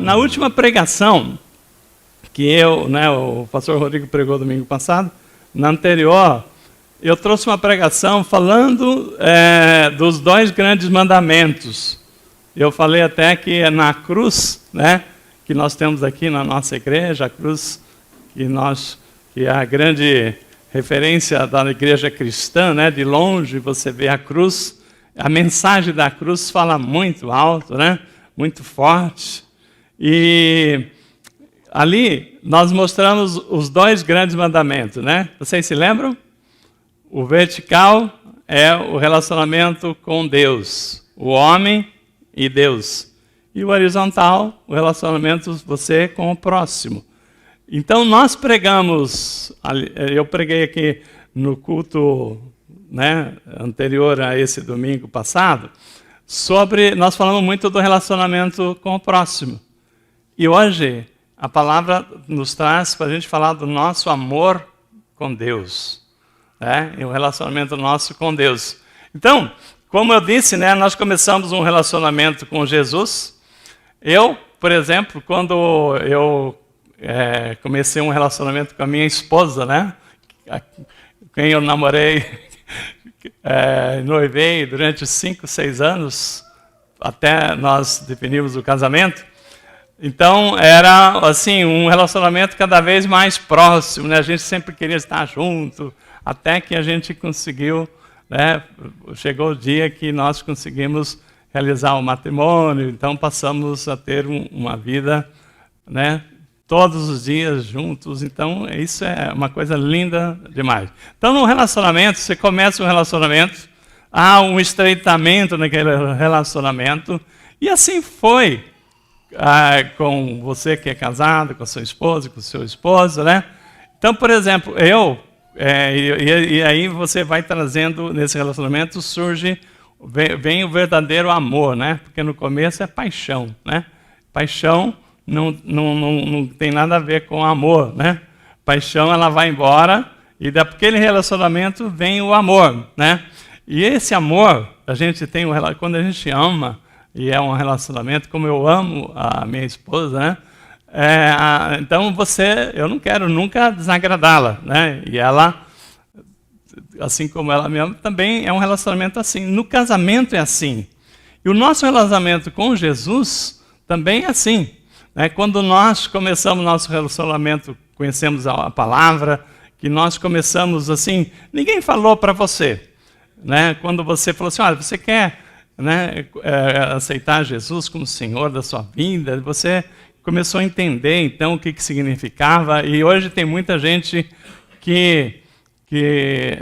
na última pregação que o pastor Rodrigo pregou domingo passado, na anterior, eu trouxe uma pregação falando dos 2 grandes mandamentos. Eu falei até que na cruz, né, que nós temos aqui na nossa igreja, a cruz que é a grande referência da igreja cristã, né, de longe você vê a cruz, a mensagem da cruz fala muito alto, né, muito forte. E ali nós mostramos os 2 grandes mandamentos, né? Vocês se lembram? O vertical é o relacionamento com Deus, o homem e Deus. E o horizontal, o relacionamento você com o próximo. Então nós pregamos, eu preguei aqui no culto, né, anterior a esse domingo passado, nós falamos muito do relacionamento com o próximo. E hoje a palavra nos traz para a gente falar do nosso amor com Deus. E o relacionamento nosso com Deus. Então, como eu disse, né, nós começamos um relacionamento com Jesus. Eu, por exemplo, quando eu comecei um relacionamento com a minha esposa, né, quem eu namorei, noivei durante 5, 6 anos, até nós definimos o casamento. Então, era assim, um relacionamento cada vez mais próximo, né? A gente sempre queria estar junto, até que a gente conseguiu, né? Chegou o dia que nós conseguimos realizar o matrimônio, então passamos a ter uma vida, né, todos os dias juntos. Então, isso é uma coisa linda demais. Então, no relacionamento, você começa um relacionamento, há um estreitamento naquele relacionamento, e assim foi. Com você que é casado, com a sua esposa, com o seu esposo, né? Então, por exemplo, e aí você vai trazendo, nesse relacionamento, vem o verdadeiro amor, né? Porque no começo é paixão, né? Paixão não tem nada a ver com amor, né? Paixão, ela vai embora, e daquele relacionamento vem o amor, né? E esse amor, a gente tem quando a gente ama, e é um relacionamento, como eu amo a minha esposa, né? Então eu não quero nunca desagradá-la, né? E ela, assim como ela me ama, também é um relacionamento assim. No casamento é assim. E o nosso relacionamento com Jesus também é assim, né? Quando nós começamos nosso relacionamento, conhecemos a palavra, que nós começamos assim, ninguém falou para você, né? Quando você falou assim, olha, você quer, né, aceitar Jesus como Senhor da sua vida, você começou a entender então o que significava. E hoje tem muita gente que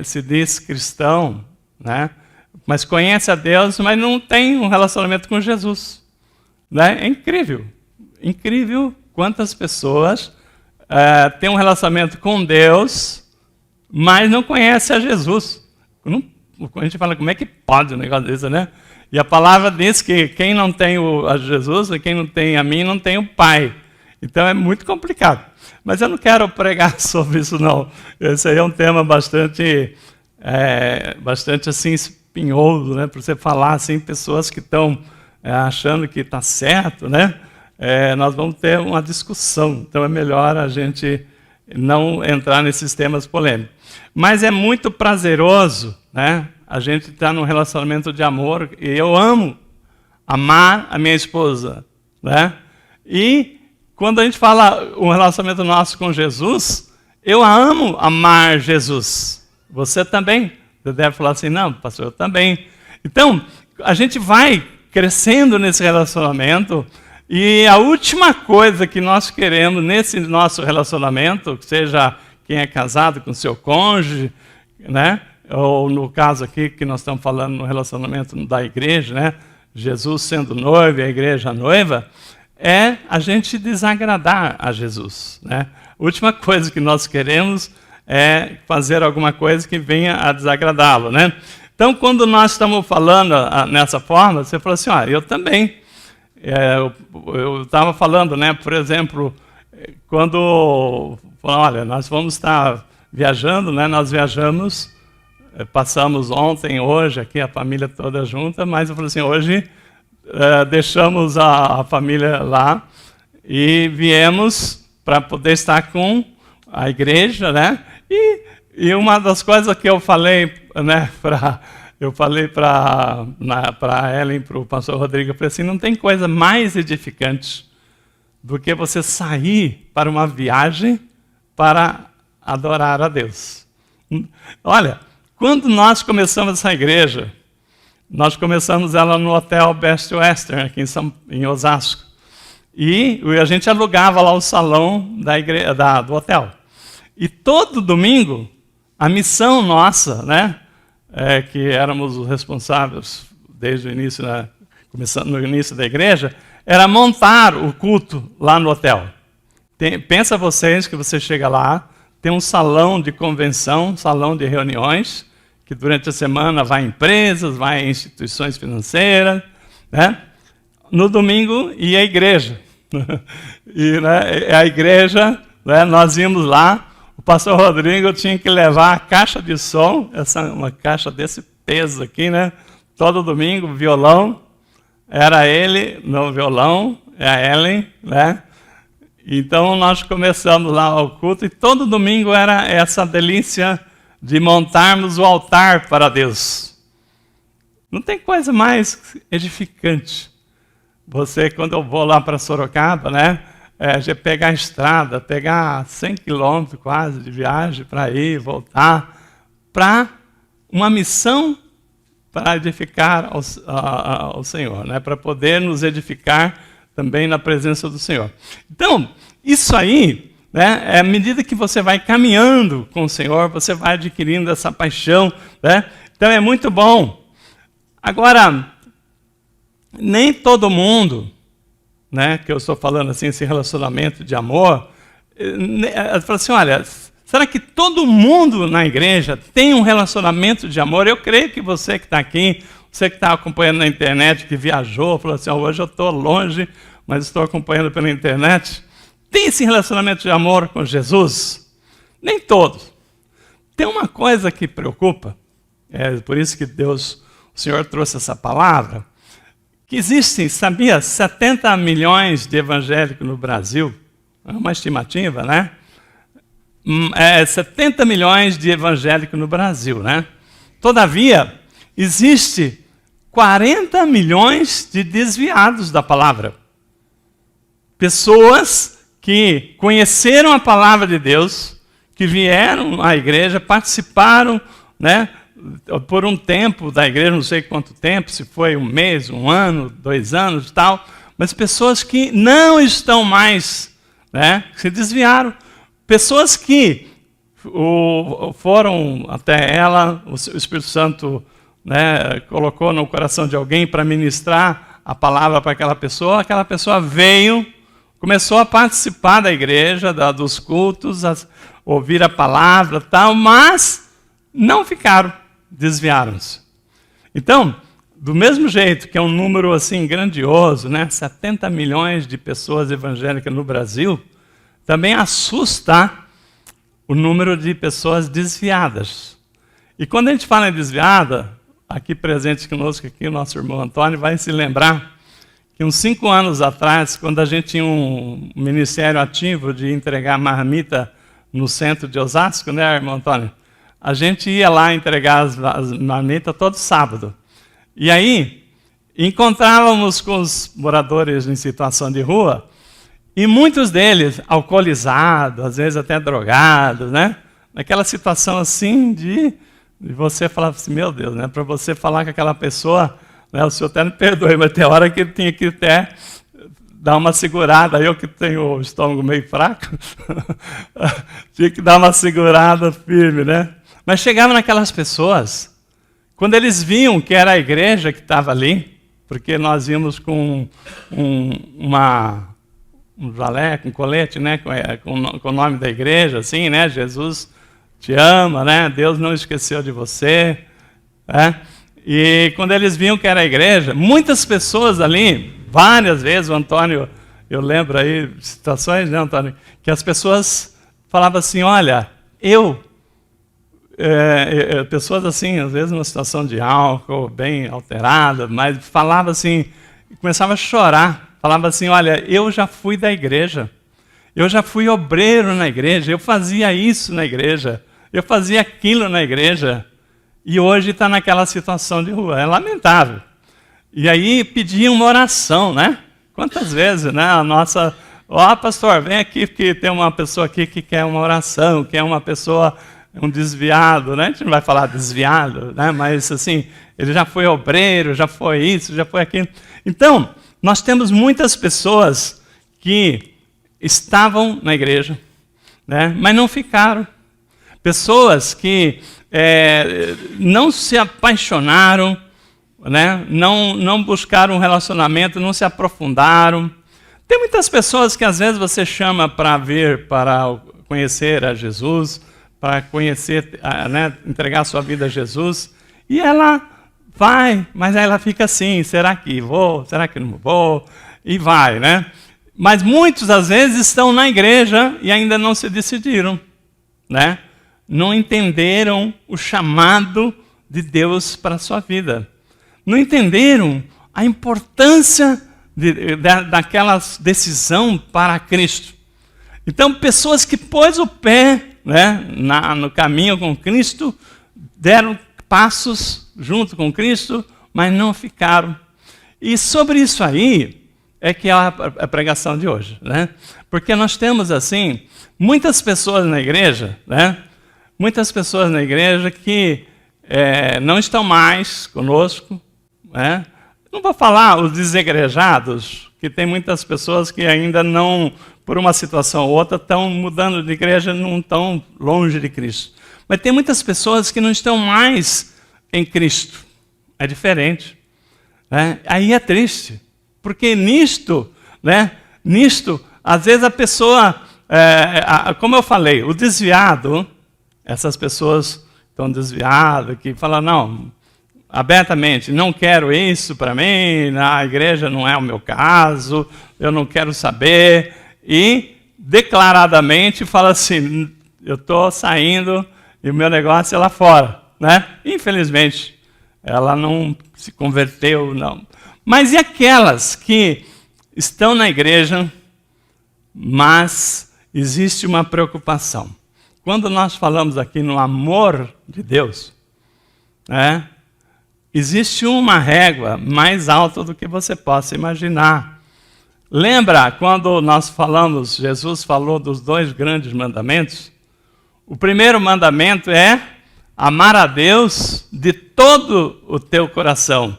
se diz cristão, né, mas conhece a Deus, mas não tem um relacionamento com Jesus, né? É incrível, incrível quantas pessoas têm um relacionamento com Deus, mas não conhecem a Jesus. A gente fala, como é que pode um negócio desse, né? E a palavra diz que quem não tem a Jesus, e quem não tem a mim, não tem o Pai. Então é muito complicado. Mas eu não quero pregar sobre isso, não. Esse aí é um tema bastante assim, espinhoso, né? Para você falar assim, pessoas que estão achando que está certo, né? Nós vamos ter uma discussão. Então é melhor a gente não entrar nesses temas polêmicos. Mas é muito prazeroso, né? A gente está num relacionamento de amor, e eu amo amar a minha esposa, né? E quando a gente fala um relacionamento nosso com Jesus, eu amo amar Jesus. Você também? Você deve falar assim, não, pastor, eu também. Então, a gente vai crescendo nesse relacionamento, e a última coisa que nós queremos nesse nosso relacionamento, seja quem é casado com seu cônjuge, né? Ou no caso aqui que nós estamos falando no relacionamento da igreja, né? Jesus sendo noivo e a igreja noiva, é a gente desagradar a Jesus, né? A última coisa que nós queremos é fazer alguma coisa que venha a desagradá-lo, né? Então, quando nós estamos falando nessa forma, você fala assim, eu também. Eu estava falando, né? Por exemplo, quando olha, nós vamos estar viajando, né? Nós viajamos. Passamos ontem, hoje, aqui a família toda junta, mas eu falei assim, hoje deixamos a família lá E viemos para poder estar com a igreja, né? E uma das coisas que eu falei, né, para Ellen, para o pastor Rodrigo, eu falei assim, não tem coisa mais edificante do que você sair para uma viagem para adorar a Deus. Olha, quando nós começamos essa igreja, nós começamos ela no Hotel Best Western, aqui em Osasco. E a gente alugava lá o salão do hotel. E todo domingo, a missão nossa, né, que éramos os responsáveis desde o início, começando no início da igreja, era montar o culto lá no hotel. Pensa vocês que você chega lá, tem um salão de convenção, salão de reuniões, que durante a semana vai em empresas, vai em instituições financeiras, né? No domingo ia à igreja. E né, a igreja, né, nós íamos lá, o pastor Rodrigo tinha que levar a caixa de som, uma caixa desse peso aqui, né? Todo domingo, violão, era ele no violão, é a Ellen, né? Então nós começamos lá o culto e todo domingo era essa delícia de montarmos o altar para Deus. Não tem coisa mais edificante. Você, quando eu vou lá para Sorocaba, né, pegar a estrada, pegar 100 quilômetros quase de viagem para ir e voltar, para uma missão para edificar ao Senhor, né, para poder nos edificar também na presença do Senhor. Então, isso aí, né, à medida que você vai caminhando com o Senhor, você vai adquirindo essa paixão, né? Então é muito bom. Agora, nem todo mundo, né, que eu estou falando assim, esse relacionamento de amor, fala assim, olha, será que todo mundo na igreja tem um relacionamento de amor? Eu creio que você que está aqui, você que está acompanhando na internet, que viajou, falou assim, hoje eu estou longe, mas estou acompanhando pela internet, tem esse relacionamento de amor com Jesus? Nem todos. Tem uma coisa que preocupa, por isso que o Senhor trouxe essa palavra, que existem, sabia, 70 milhões de evangélicos no Brasil, é uma estimativa, né? 70 milhões de evangélicos no Brasil, né? Todavia, existe 40 milhões de desviados da palavra. Pessoas que conheceram a palavra de Deus, que vieram à igreja, participaram, né, por um tempo da igreja, não sei quanto tempo, se foi um mês, um ano, 2 anos e tal, mas pessoas que não estão mais, né, se desviaram. Pessoas que foram até ela, o Espírito Santo, né, colocou no coração de alguém para ministrar a palavra para aquela pessoa veio, começou a participar da igreja, dos cultos, a ouvir a palavra, tal, mas não ficaram, desviaram-se. Então, do mesmo jeito que é um número assim grandioso, né, 70 milhões de pessoas evangélicas no Brasil, também assusta o número de pessoas desviadas. E quando a gente fala em desviada, aqui presente conosco, aqui, o nosso irmão Antônio vai se lembrar que uns 5 anos atrás, quando a gente tinha um ministério ativo de entregar marmita no centro de Osasco, né, irmão Antônio? A gente ia lá entregar as marmitas todo sábado. E aí, encontrávamos com os moradores em situação de rua, e muitos deles alcoolizados, às vezes até drogados, né? Naquela situação assim de você falar assim, meu Deus, né? Para você falar com aquela pessoa, né? O senhor até me perdoe, mas tem hora que ele tinha que até dar uma segurada. Eu que tenho o estômago meio fraco, tinha que dar uma segurada firme, né? Mas chegava naquelas pessoas, quando eles viam que era a igreja que estava ali, porque nós íamos com um jaleco, um colete, né, com o nome da igreja, assim, né, Jesus te ama, né, Deus não esqueceu de você, né, e quando eles viam que era a igreja, muitas pessoas ali, várias vezes, o Antônio, eu lembro aí situações, né, Antônio, que as pessoas falavam assim, olha, pessoas assim, às vezes numa situação de álcool, bem alterada, mas falava assim, começava a chorar, falava assim, olha, eu já fui da igreja, eu já fui obreiro na igreja, eu fazia isso na igreja, eu fazia aquilo na igreja, e hoje está naquela situação de rua. É lamentável. E aí pediam uma oração, né? Quantas vezes, né? A nossa... pastor, vem aqui, porque tem uma pessoa aqui que quer uma oração, quer uma pessoa, um desviado, né? A gente não vai falar desviado, né? Mas assim, ele já foi obreiro, já foi isso, já foi aquilo. Então, nós temos muitas pessoas que estavam na igreja, né? Mas não ficaram. Pessoas que não se apaixonaram, né? Não buscaram um relacionamento, não se aprofundaram. Tem muitas pessoas que às vezes você chama para vir, para conhecer a Jesus, para conhecer, né, entregar sua vida a Jesus, e ela vai, mas aí ela fica assim, será que vou, será que não vou? E vai, né? Mas muitos às vezes estão na igreja e ainda não se decidiram, né? Não entenderam o chamado de Deus para a sua vida. Não entenderam a importância daquela decisão para Cristo. Então, pessoas que pôs o pé, né, no caminho com Cristo, deram passos junto com Cristo, mas não ficaram. E sobre isso aí é que é a pregação de hoje, né? Porque nós temos, assim, muitas pessoas na igreja, né? Muitas pessoas na igreja que não estão mais conosco, né? Não vou falar os desegrejados, que tem muitas pessoas que ainda não, por uma situação ou outra, estão mudando de igreja, não estão longe de Cristo. Mas tem muitas pessoas que não estão mais em Cristo. É diferente, né? Aí é triste, porque nisto, né? Às vezes a pessoa, como eu falei, o desviado, essas pessoas estão desviadas, que falam, não, abertamente, não quero isso para mim, a igreja não é o meu caso, eu não quero saber, e declaradamente fala assim, eu estou saindo e o meu negócio é lá fora, né? Infelizmente, ela não se converteu, não. Mas e aquelas que estão na igreja, mas existe uma preocupação? Quando nós falamos aqui no amor de Deus, né? Existe uma régua mais alta do que você possa imaginar. Lembra quando nós falamos, Jesus falou dos 2 grandes mandamentos? O primeiro mandamento é amar a Deus de todo o teu coração,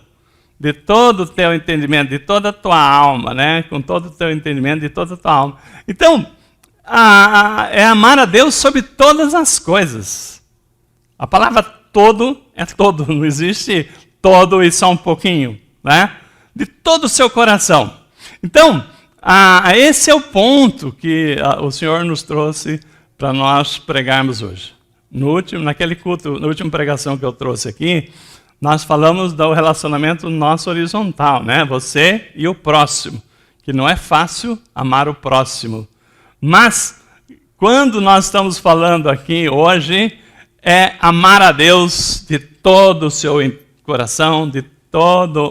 de todo o teu entendimento, de toda a tua alma, né? Com todo o teu entendimento, de toda a tua alma. Então, é amar a Deus sobre todas as coisas. A palavra todo é todo, não existe todo e só um pouquinho, né? De todo o seu coração. Então, esse é o ponto que o Senhor nos trouxe para nós pregarmos hoje. Naquele culto, na última pregação que eu trouxe aqui, nós falamos do relacionamento nosso horizontal, né? Você e o próximo, que não é fácil amar o próximo. Mas, quando nós estamos falando aqui hoje, é amar a Deus de todo o seu coração, de toda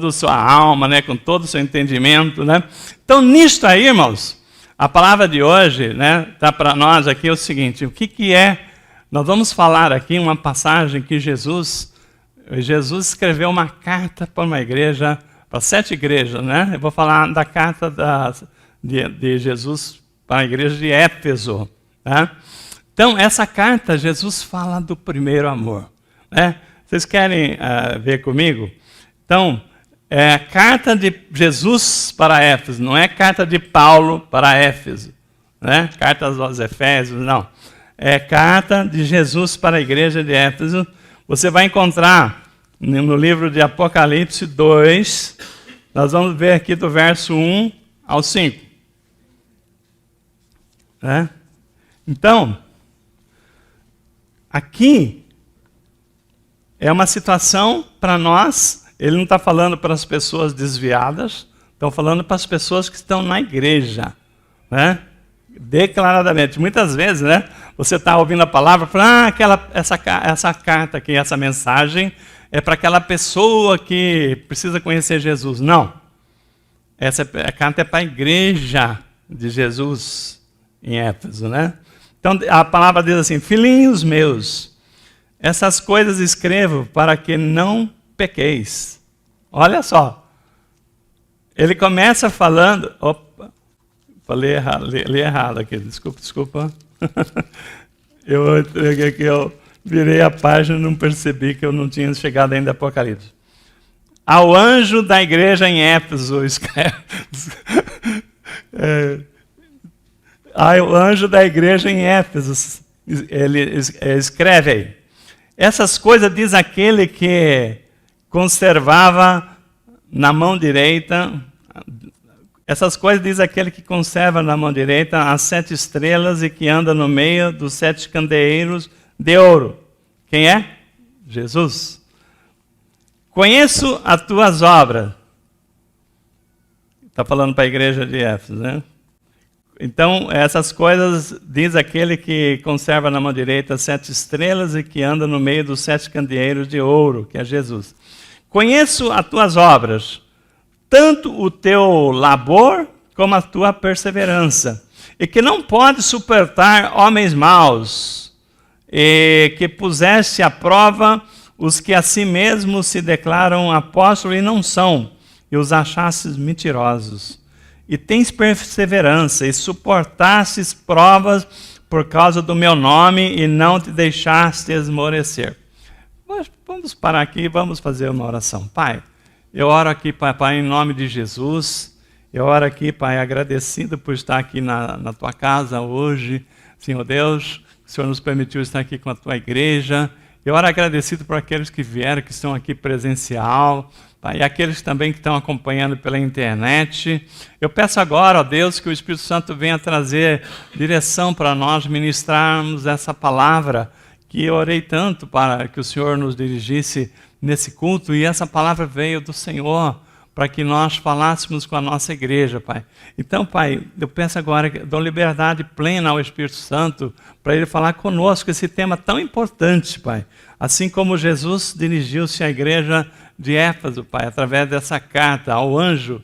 a sua alma, né? Com todo o seu entendimento, né? Então, nisto aí, irmãos, a palavra de hoje, né, tá para nós aqui o seguinte, o que é? Nós vamos falar aqui uma passagem que Jesus escreveu uma carta para uma igreja, para 7 igrejas, né? Eu vou falar da carta de Jesus para a igreja de Éfeso, né? Então, essa carta, Jesus fala do primeiro amor, né? Vocês querem ver comigo? Então, é a carta de Jesus para Éfeso, não é carta de Paulo para Éfeso, né? Cartas aos Efésios, não. É carta de Jesus para a igreja de Éfeso. Você vai encontrar no livro de Apocalipse 2, nós vamos ver aqui do verso 1 ao 5. Né? Então, aqui é uma situação para nós, ele não está falando para as pessoas desviadas, estão falando para as pessoas que estão na igreja, né? Declaradamente. Muitas vezes, né, você está ouvindo a palavra e fala, essa carta aqui, essa mensagem é para aquela pessoa que precisa conhecer Jesus. Não. Essa carta é para a igreja de Jesus em Éfeso, né? Então a palavra diz assim: filhinhos meus, essas coisas escrevo para que não pequeis. Olha só, ele começa falando, opa, falei errado, li errado aqui, desculpa. Eu virei a página e não percebi que eu não tinha chegado ainda a Apocalipse. Ao anjo da igreja em Éfeso, escreve. Ao anjo da igreja em Éfeso, ele escreve aí. Essas coisas diz aquele que conservava na mão direita. Essas coisas diz aquele que conserva na mão direita as 7 estrelas e que anda no meio dos 7 candeeiros de ouro. Quem é? Jesus. Conheço as tuas obras. Está falando para a igreja de Éfeso, né? Então, essas coisas diz aquele que conserva na mão direita as 7 estrelas e que anda no meio dos 7 candeeiros de ouro, que é Jesus. Conheço as tuas obras, tanto o teu labor como a tua perseverança, e que não pode suportar homens maus, e que puseste à prova os que a si mesmos se declaram apóstolos e não são, e os achastes mentirosos. E tens perseverança, e suportastes provas por causa do meu nome, e não te deixaste esmorecer. Mas vamos parar aqui e vamos fazer uma oração. Pai, eu oro aqui, Pai, em nome de Jesus. Eu oro aqui, Pai, agradecido por estar aqui na tua casa hoje. Senhor Deus, o Senhor nos permitiu estar aqui com a tua igreja. Eu oro agradecido por aqueles que vieram, que estão aqui presencial, Pai, e aqueles também que estão acompanhando pela internet. Eu peço agora, ó Deus, que o Espírito Santo venha trazer direção para nós ministrarmos essa palavra, que eu orei tanto para que o Senhor nos dirigisse nesse culto, e essa palavra veio do Senhor, para que nós falássemos com a nossa igreja, Pai. Então, Pai, eu peço agora que dou liberdade plena ao Espírito Santo para Ele falar conosco esse tema tão importante, Pai. Assim como Jesus dirigiu-se à igreja de Éfeso, Pai, através dessa carta ao anjo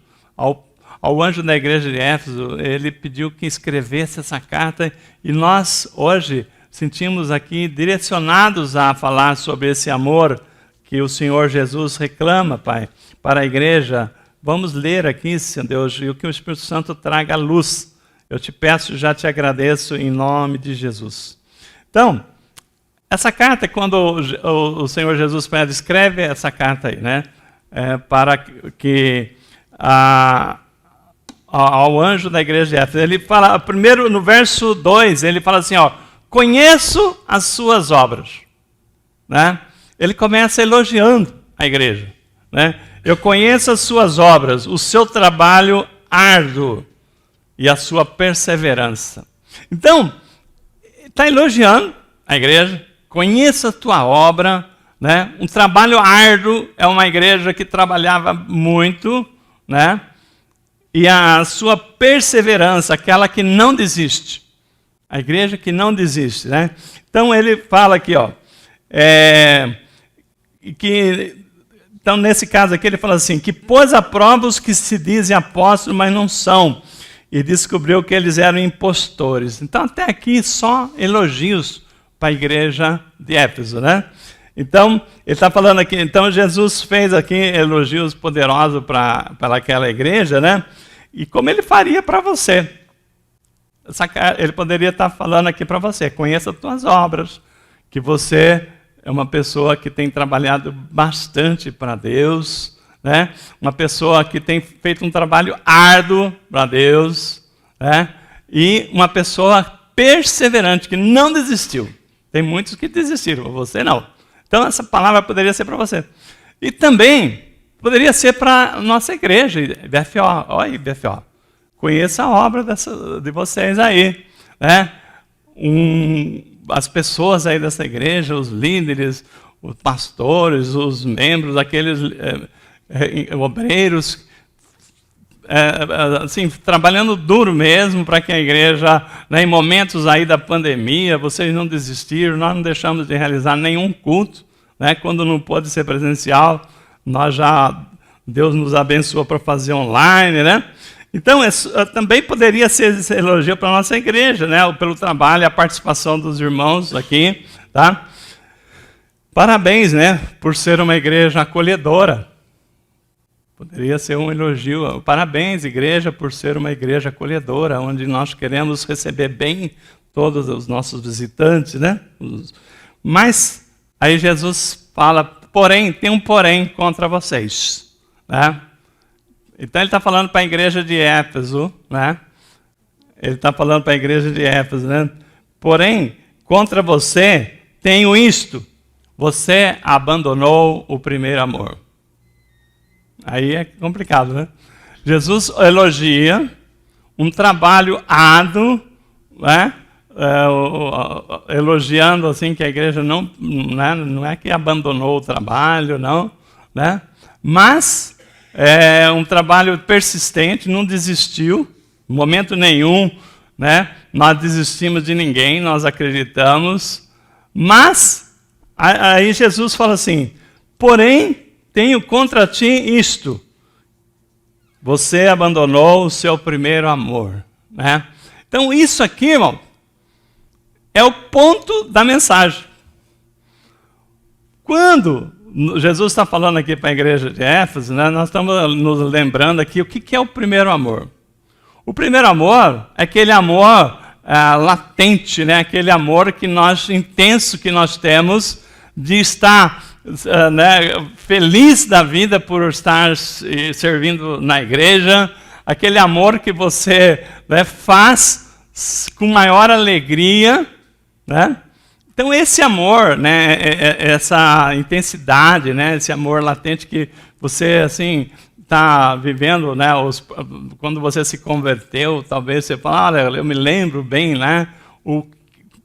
da igreja de Éfeso, Ele pediu que escrevesse essa carta, e nós hoje sentimos aqui direcionados a falar sobre esse amor que o Senhor Jesus reclama, Pai, para a igreja. Vamos ler aqui, Senhor Deus, e o que o Espírito Santo traga à luz. Eu te peço, já te agradeço em nome de Jesus. Então, essa carta, quando o Senhor Jesus pede, escreve essa carta aí, né? Para que ao anjo da igreja de Éfeso, ele fala, primeiro no verso 2, ele fala assim, ó, conheço as suas obras, né? Ele começa elogiando a igreja, né? Eu conheço as suas obras, o seu trabalho árduo e a sua perseverança. Então, está elogiando a igreja, conheço a tua obra, né? Um trabalho árduo é uma igreja que trabalhava muito, né? E a sua perseverança, aquela que não desiste. A igreja que não desiste, né? Então ele fala aqui, ó, então nesse caso aqui ele fala assim, que pôs à prova os que se dizem apóstolos, mas não são, e descobriu que eles eram impostores. Então até aqui só elogios para a igreja de Éfeso, né? Então ele está falando aqui, então Jesus fez aqui elogios poderosos para aquela igreja, né? E como ele faria para você? Ele poderia estar falando aqui para você, conheça as tuas obras, que você é uma pessoa que tem trabalhado bastante para Deus, né? Uma pessoa que tem feito um trabalho árduo para Deus, né? E uma pessoa perseverante, que não desistiu. Tem muitos que desistiram, você não. Então essa palavra poderia ser para você. E também poderia ser para a nossa igreja, IBFO. Olha, IBFO. Conheça a obra de vocês aí, né? As pessoas aí dessa igreja, os líderes, os pastores, os membros, aqueles obreiros, assim, trabalhando duro mesmo para que a igreja, né, em momentos aí da pandemia, vocês não desistiram, nós não deixamos de realizar nenhum culto, né? Quando não pôde ser presencial, nós já Deus nos abençoou para fazer online, né? Então, também poderia ser esse elogio para a nossa igreja, né? Pelo trabalho e a participação dos irmãos aqui, tá? Parabéns, né? Por ser uma igreja acolhedora. Poderia ser um elogio. Parabéns, igreja, por ser uma igreja acolhedora, onde nós queremos receber bem todos os nossos visitantes, né? Mas aí Jesus fala, porém, tem um porém contra vocês, né? Então ele está falando para a igreja de Éfeso, né? Ele está falando para a igreja de Éfeso, né? Porém, contra você tenho isto: você abandonou o primeiro amor. Aí é complicado, né? Jesus elogia um trabalho árduo, né? Elogiando assim que a igreja não é que abandonou o trabalho, não, né? Mas é um trabalho persistente, não desistiu, em momento nenhum, né? Nós desistimos de ninguém, nós acreditamos, mas aí Jesus fala assim: porém, tenho contra ti isto: você abandonou o seu primeiro amor, né? Então isso aqui, irmão, é o ponto da mensagem. Quando Jesus está falando aqui para a igreja de Éfeso, né, nós estamos nos lembrando aqui o que é o primeiro amor. O primeiro amor é aquele amor latente, né, aquele amor intenso que nós temos de estar feliz da vida por estar servindo na igreja, aquele amor que você faz com maior alegria, né? Então esse amor, né, essa intensidade, né, esse amor latente que você assim está vivendo, né, quando você se converteu, talvez você fale, olha, eu me lembro bem, né,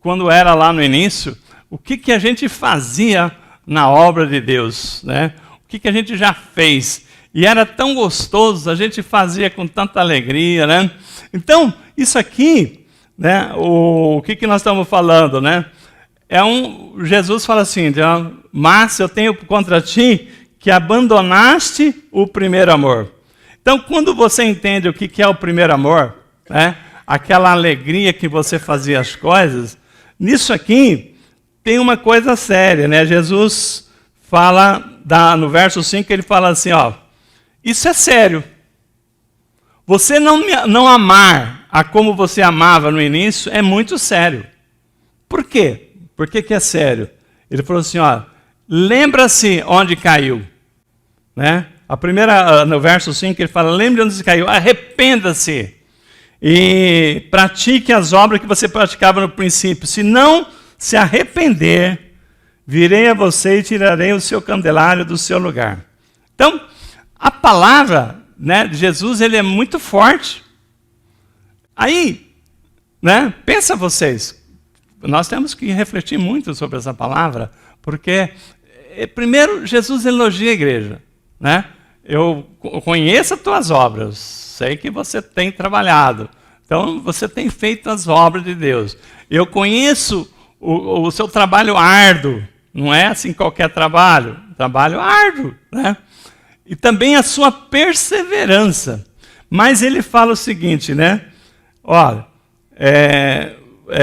quando era lá no início, o que a gente fazia na obra de Deus, né? O que a gente já fez e era tão gostoso, a gente fazia com tanta alegria, né? Então isso aqui, né, o que nós estamos falando, né? Jesus fala assim, mas eu tenho contra ti que abandonaste o primeiro amor. Então, quando você entende o que é o primeiro amor, né, aquela alegria que você fazia as coisas, nisso aqui tem uma coisa séria, né? Jesus fala, no verso 5, ele fala assim, isso é sério. Você não amar a como você amava no início é muito sério. Por quê? Por que é sério? Ele falou assim, lembra-se onde caiu, né? No verso 5 ele fala, lembre onde caiu, arrependa-se e pratique as obras que você praticava no princípio. Se não se arrepender, virei a você e tirarei o seu candelário do seu lugar. Então, a palavra, né, de Jesus, ele é muito forte. Aí, né, pensa vocês, nós temos que refletir muito sobre essa palavra, porque, primeiro, Jesus elogia a igreja, né? Eu conheço as tuas obras, sei que você tem trabalhado, então você tem feito as obras de Deus. Eu conheço o seu trabalho árduo, não é assim qualquer trabalho árduo, né? E também a sua perseverança. Mas ele fala o seguinte, né? Olha,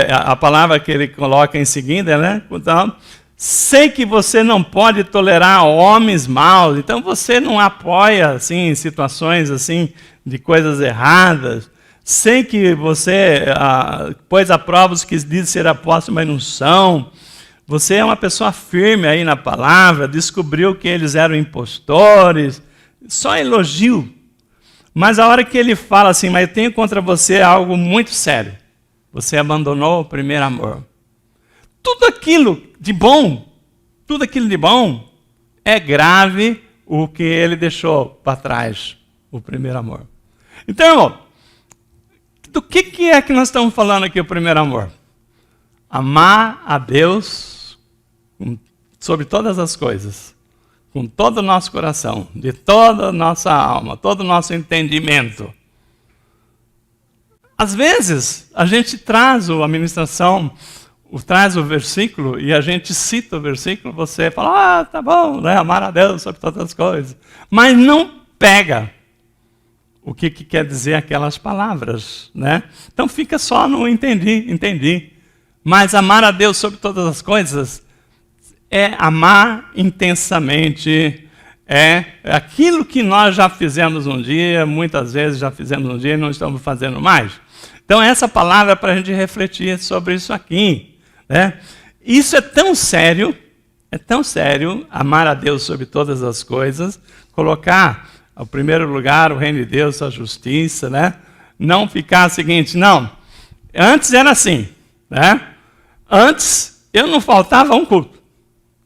a palavra que ele coloca em seguida, né? Então, sei que você não pode tolerar homens maus, então você não apoia assim situações assim de coisas erradas. Sei que você pôs a prova os que dizem ser apóstolos, mas não são. Você é uma pessoa firme aí na palavra, descobriu que eles eram impostores, só elogio. Mas a hora que ele fala assim, mas eu tenho contra você algo muito sério. Você abandonou o primeiro amor. Tudo aquilo de bom é grave o que ele deixou para trás, o primeiro amor. Então, irmão, do que é que nós estamos falando aqui, o primeiro amor? Amar a Deus sobre todas as coisas, com todo o nosso coração, de toda a nossa alma, todo o nosso entendimento. Às vezes, a gente traz a ministração, traz o versículo e a gente cita o versículo, você fala, tá bom, né? Amar a Deus sobre todas as coisas. Mas não pega o que quer dizer aquelas palavras, né? Então fica só no entendi. Mas amar a Deus sobre todas as coisas é amar intensamente, é aquilo que nós já fizemos um dia, muitas vezes já fizemos um dia e não estamos fazendo mais. Então essa palavra é para a gente refletir sobre isso aqui, né? Isso é tão sério, amar a Deus sobre todas as coisas, colocar ao primeiro lugar o reino de Deus, a justiça, né? Não ficar o seguinte, não, antes era assim, né? Antes eu não faltava um culto,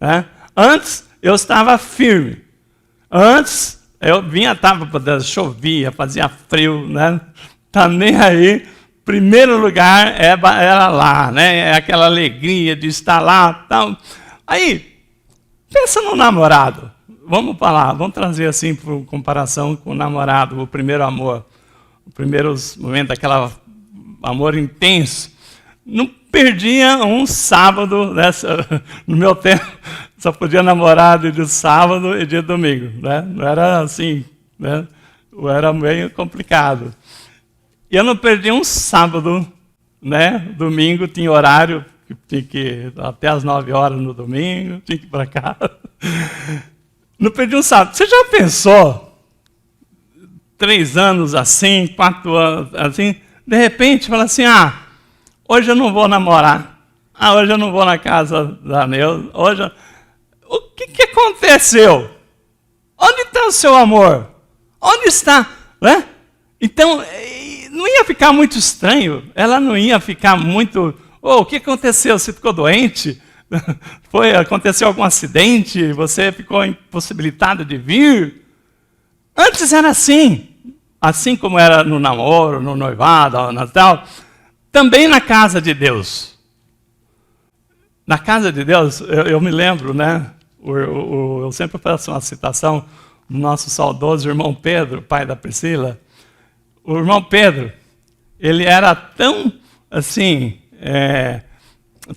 né? Antes eu estava firme, antes eu chovia, fazia frio, né? Tá nem aí. Primeiro lugar era lá, né? É aquela alegria de estar lá, tal. Aí, pensa no namorado. Vamos falar, vamos trazer assim por comparação com o namorado, o primeiro amor, o primeiro momento, aquele amor intenso. Não perdia um sábado, né? No meu tempo, só podia namorar de sábado e de domingo, né? Não era assim, né? Era meio complicado. E eu não perdi um sábado, né? Domingo tinha horário, tinha que ir até as 9 horas no domingo, tinha que ir para casa. Não perdi um sábado. Você já pensou? 3 anos assim, 4 anos assim, de repente fala assim, hoje eu não vou namorar. Hoje eu não vou na casa da Neuza. O que aconteceu? Onde está o seu amor? Onde está? Né? Então, não ia ficar muito estranho. Ela não ia ficar muito... o que aconteceu? Você ficou doente? Aconteceu algum acidente? Você ficou impossibilitado de vir? Antes era assim. Assim como era no namoro, no noivado, no Natal. Também na casa de Deus. Na casa de Deus, eu me lembro, né? Eu sempre faço uma citação do nosso saudoso irmão Pedro, pai da Priscila. O irmão Pedro, ele era tão, assim,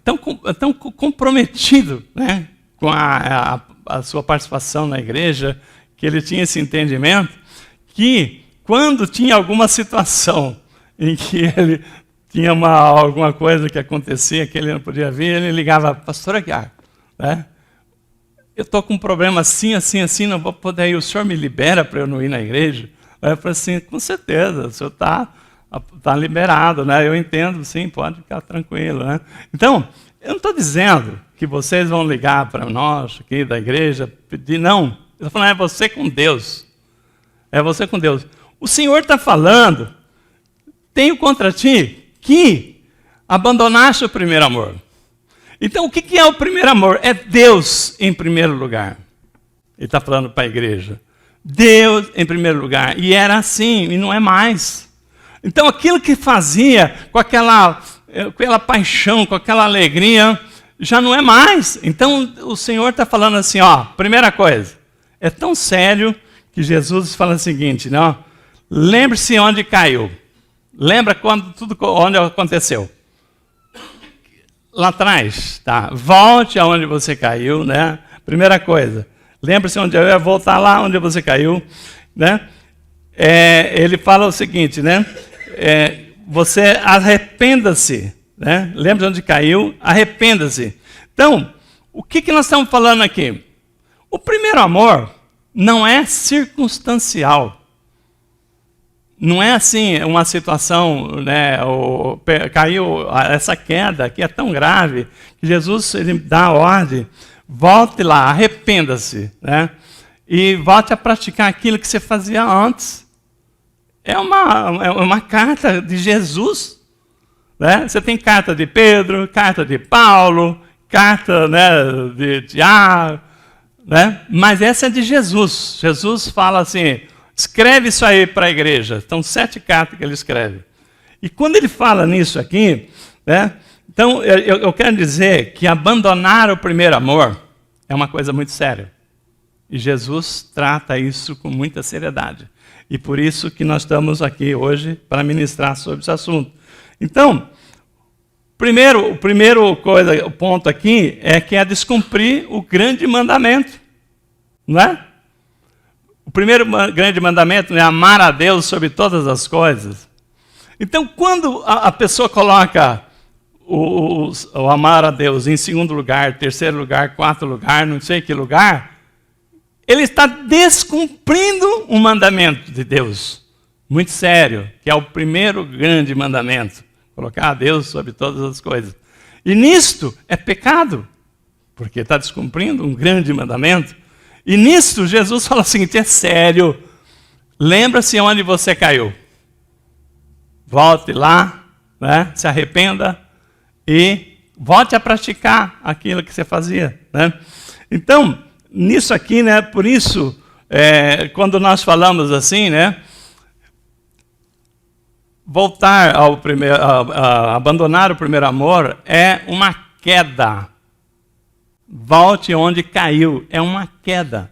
tão comprometido, né, com a sua participação na igreja, que ele tinha esse entendimento, que quando tinha alguma situação em que ele tinha alguma coisa que acontecia, que ele não podia vir, ele ligava, pastor Aguiar, né? Eu estou com um problema assim, não vou poder ir, o senhor me libera para eu não ir na igreja? Aí eu falei assim, com certeza, o senhor está liberado, né? Eu entendo, sim, pode ficar tranquilo, né? Então, eu não estou dizendo que vocês vão ligar para nós aqui da igreja, pedir, não. Eu estou falando, é você com Deus. É você com Deus. O Senhor está falando, tenho contra ti que abandonaste o primeiro amor. Então, o que é o primeiro amor? É Deus em primeiro lugar. Ele está falando para a igreja. Deus em primeiro lugar. E era assim, e não é mais. Então, aquilo que fazia com aquela paixão, com aquela alegria, já não é mais. Então, o Senhor está falando assim, primeira coisa, é tão sério que Jesus fala o seguinte, não? Lembre-se onde caiu. Lembra onde aconteceu. Lá atrás, tá? Volte aonde você caiu, né? Primeira coisa, lembre-se onde eu ia voltar lá onde você caiu, né? Ele fala o seguinte, né? Você arrependa-se, né? Lembre-se onde caiu, arrependa-se. Então, o que nós estamos falando aqui? O primeiro amor não é circunstancial. Não é assim uma situação, né, caiu essa queda que é tão grave, que Jesus ele dá a ordem, volte lá, arrependa-se, né, e volte a praticar aquilo que você fazia antes. É uma carta de Jesus. Né? Você tem carta de Pedro, carta de Paulo, carta, né, de Tiago, né? Mas essa é de Jesus. Jesus fala assim, escreve isso aí para a igreja. São 7 cartas que ele escreve. E quando ele fala nisso aqui, né, então eu quero dizer que abandonar o primeiro amor é uma coisa muito séria. E Jesus trata isso com muita seriedade. E por isso que nós estamos aqui hoje para ministrar sobre esse assunto. Então, o ponto aqui é que é descumprir o grande mandamento. Não é? O primeiro grande mandamento é amar a Deus sobre todas as coisas. Então, quando a pessoa coloca o amar a Deus em segundo lugar, terceiro lugar, quarto lugar, não sei que lugar, ele está descumprindo um mandamento de Deus, muito sério, que é o primeiro grande mandamento, colocar a Deus sobre todas as coisas. E nisto é pecado, porque está descumprindo um grande mandamento. E nisto Jesus fala o seguinte, é sério, lembra-se onde você caiu. Volte lá, né? Se arrependa e volte a praticar aquilo que você fazia, né? Então, nisso aqui, né? Por isso, quando nós falamos assim, né? Voltar ao primeiro, abandonar o primeiro amor é uma queda. Volte onde caiu, é uma queda.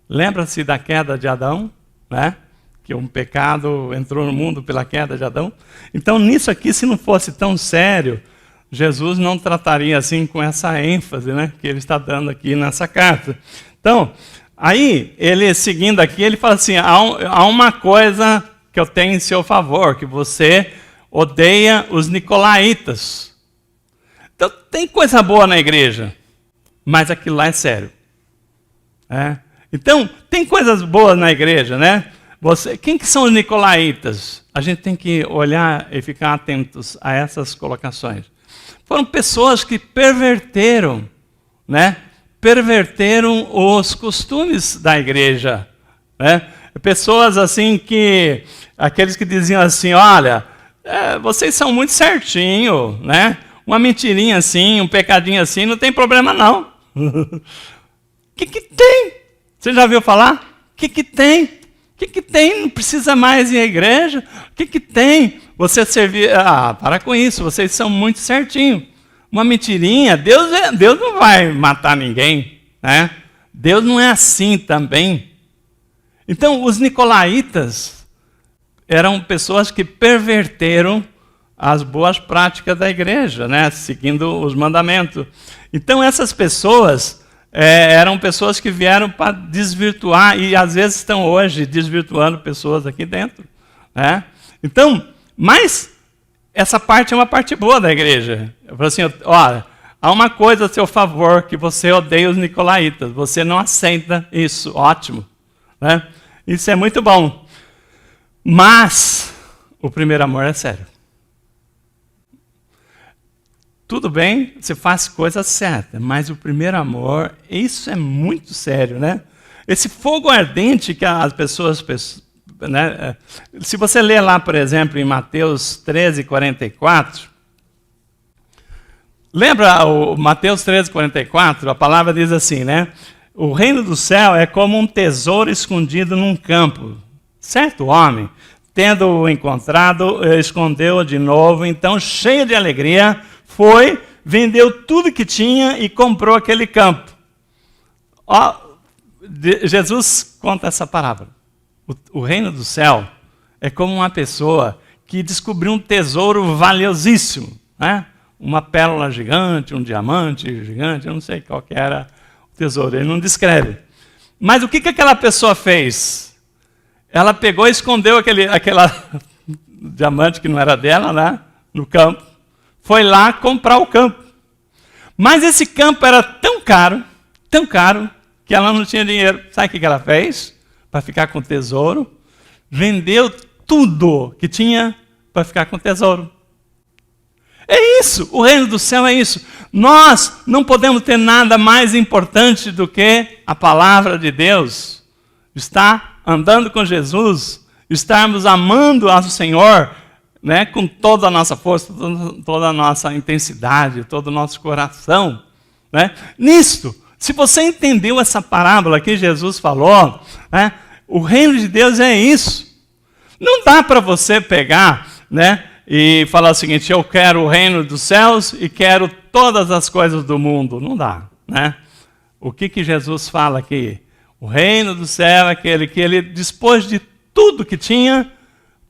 Lembra-se da queda de Adão, né? Que um pecado entrou no mundo pela queda de Adão. Então, nisso aqui, se não fosse tão sério, Jesus não trataria assim com essa ênfase, né, que ele está dando aqui nessa carta. Então, aí, ele seguindo aqui, ele fala assim, há uma coisa que eu tenho em seu favor, que você odeia os nicolaítas. Então, tem coisa boa na igreja, mas aquilo lá é sério. Então, tem coisas boas na igreja, né? Quem que são os nicolaítas? A gente tem que olhar e ficar atentos a essas colocações. Foram pessoas que perverteram, né? Perverteram os costumes da igreja, né? Pessoas assim que, aqueles que diziam assim, olha, vocês são muito certinho, né? Uma mentirinha assim, um pecadinho assim, não tem problema não. O que tem? Você já ouviu falar? O que tem? O que tem? Não precisa mais ir à igreja? O que tem? Você servir... para com isso, vocês são muito certinho. Uma mentirinha, Deus não vai matar ninguém, né? Deus não é assim também. Então, os nicolaítas eram pessoas que perverteram as boas práticas da igreja, né? Seguindo os mandamentos. Então, essas pessoas... eram pessoas que vieram para desvirtuar, e às vezes estão hoje desvirtuando pessoas aqui dentro, né? Então, mas essa parte é uma parte boa da igreja. Eu falo assim, olha, há uma coisa a seu favor, que você odeia os nicolaítas, você não aceita isso, ótimo, né? Isso é muito bom. Mas o primeiro amor é sério. Tudo bem, você faz coisa certa, mas o primeiro amor, isso é muito sério, né? Esse fogo ardente que as pessoas... né? Se você ler lá, por exemplo, em Mateus 13, 44... Lembra o Mateus 13, 44? A palavra diz assim, né? O reino do céu é como um tesouro escondido num campo. Certo homem, tendo-o encontrado, escondeu-o de novo, então, cheio de alegria... foi, vendeu tudo que tinha e comprou aquele campo. Jesus conta essa parábola. O reino do céu é como uma pessoa que descobriu um tesouro valiosíssimo, né? Uma pérola gigante, um diamante gigante, eu não sei qual que era o tesouro, ele não descreve. Mas o que aquela pessoa fez? Ela pegou e escondeu aquela diamante que não era dela, né? No campo. Foi lá comprar o campo. Mas esse campo era tão caro, que ela não tinha dinheiro. Sabe o que ela fez? Para ficar com o tesouro, vendeu tudo que tinha para ficar com o tesouro. É isso, o reino do céu é isso. Nós não podemos ter nada mais importante do que a palavra de Deus. Estar andando com Jesus, estarmos amando ao Senhor, né, com toda a nossa força, toda a nossa intensidade, todo o nosso coração, né? Nisto, se você entendeu essa parábola que Jesus falou, né, o reino de Deus é isso. Não dá para você pegar, né, e falar o seguinte, eu quero o reino dos céus e quero todas as coisas do mundo. Não dá, né? O que Jesus fala aqui? O reino do céu é aquele que ele dispôs de tudo que tinha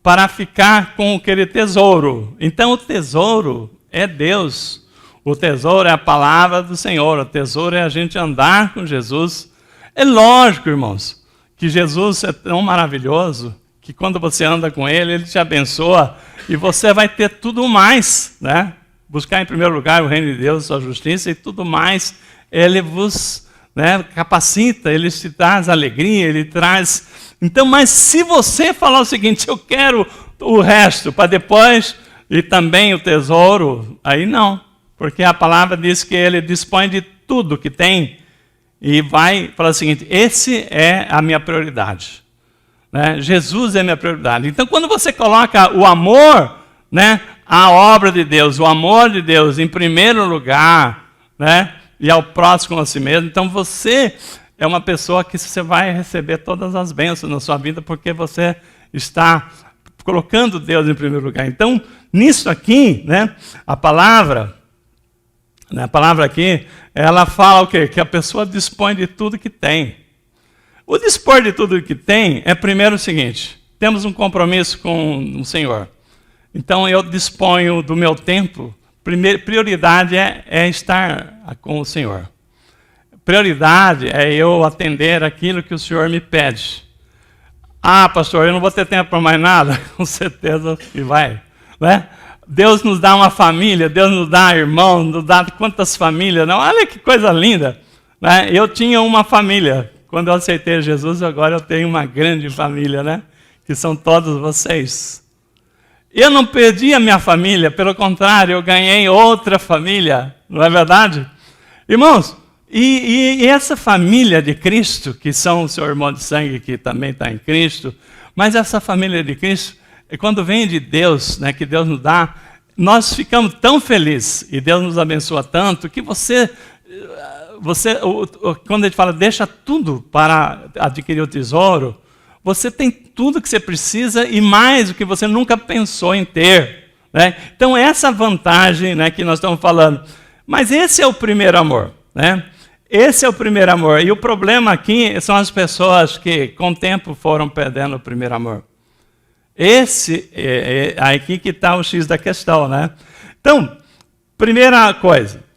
para ficar com aquele tesouro. Então o tesouro é Deus. O tesouro é a palavra do Senhor. O tesouro é a gente andar com Jesus. É lógico, irmãos, que Jesus é tão maravilhoso que quando você anda com Ele, Ele te abençoa e você vai ter tudo mais, né? Buscar em primeiro lugar o reino de Deus, sua justiça e tudo mais, Ele vos, né, capacita, Ele te traz alegria, Ele traz... Então, mas se você falar o seguinte, eu quero o resto para depois e também o tesouro, aí não, porque a palavra diz que Ele dispõe de tudo que tem e vai falar o seguinte, esse é a minha prioridade. Né? Jesus é a minha prioridade. Então, quando você coloca o amor, né, a obra de Deus, o amor de Deus em primeiro lugar, né, e ao próximo a si mesmo, então você é uma pessoa que você vai receber todas as bênçãos na sua vida, porque você está colocando Deus em primeiro lugar. Então, nisso aqui, né, a palavra aqui, ela fala o quê? Que a pessoa dispõe de tudo que tem. O dispor de tudo que tem é primeiro o seguinte, temos um compromisso com o Senhor. Então eu disponho do meu tempo, prioridade é estar com o Senhor. Prioridade é eu atender aquilo que o Senhor me pede. Ah, pastor, eu não vou ter tempo para mais nada? Com certeza que vai. Né? Deus nos dá uma família, Deus nos dá irmãos, nos dá quantas famílias. Não? Olha que coisa linda. Né? Eu tinha uma família. Quando eu aceitei Jesus, agora eu tenho uma grande família, né? Que são todos vocês. Eu não perdi a minha família, pelo contrário, eu ganhei outra família, não é verdade? Irmãos, e essa família de Cristo, que são o seu irmão de sangue que também está em Cristo, mas essa família de Cristo, quando vem de Deus, né, que Deus nos dá, nós ficamos tão felizes e Deus nos abençoa tanto que você quando a gente fala deixa tudo para adquirir o tesouro, você tem tudo que você precisa e mais do que você nunca pensou em ter. Né? Então essa vantagem, né, que nós estamos falando. Mas esse é o primeiro amor. Né? Esse é o primeiro amor. E o problema aqui são as pessoas que com o tempo foram perdendo o primeiro amor. Esse é aqui que está o X da questão. Né? Então, primeira coisa.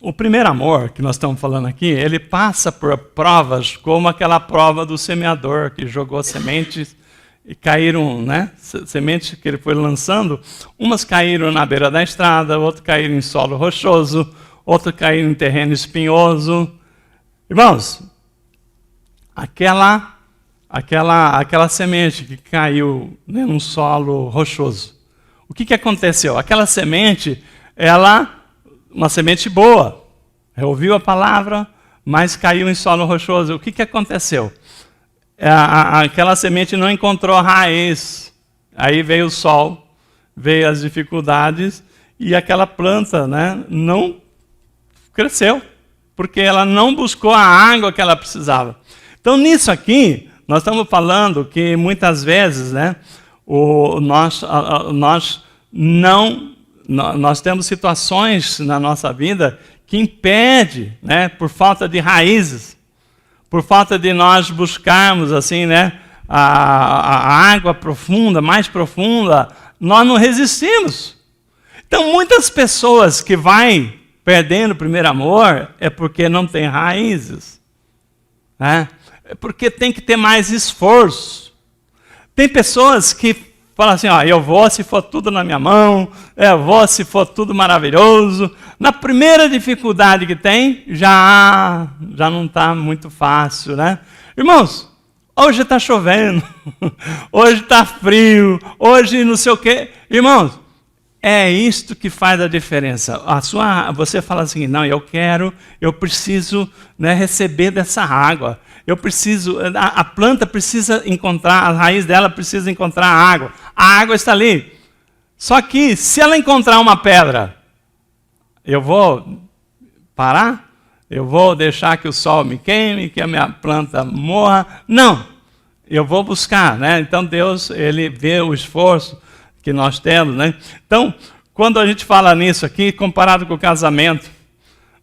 O primeiro amor que nós estamos falando aqui, ele passa por provas como aquela prova do semeador que jogou sementes e caíram, né? Sementes que ele foi lançando, umas caíram na beira da estrada, outras caíram em solo rochoso, outras caíram em terreno espinhoso. Irmãos, aquela semente que caiu, né, num solo rochoso, o que aconteceu? Aquela semente, uma semente boa, ouviu a palavra, mas caiu em solo rochoso. O que aconteceu? Aquela semente não encontrou raiz. Aí veio o sol, veio as dificuldades, e aquela planta, né, não cresceu, porque ela não buscou a água que ela precisava. Então, nisso aqui, nós estamos falando que muitas vezes, né, nós temos situações na nossa vida que impede, né, por falta de raízes, por falta de nós buscarmos assim, né, a água profunda, mais profunda, nós não resistimos. Então, muitas pessoas que vai perdendo o primeiro amor é porque não tem raízes. Né? É porque tem que ter mais esforço. Tem pessoas que fala assim, ó, eu vou se for tudo na minha mão, eu vou se for tudo maravilhoso. Na primeira dificuldade que tem, já não está muito fácil, né? Irmãos, hoje está chovendo, hoje está frio, hoje não sei o quê. Irmãos, é isto que faz a diferença. Você fala assim, não, eu preciso, né, receber dessa água. Eu preciso, a planta precisa encontrar, a raiz dela precisa encontrar água. A água está ali. Só que, se ela encontrar uma pedra, eu vou parar? Eu vou deixar que o sol me queime, que a minha planta morra? Não. Eu vou buscar, né? Então, Deus, Ele vê o esforço que nós temos, né? Então, quando a gente fala nisso aqui, comparado com o casamento,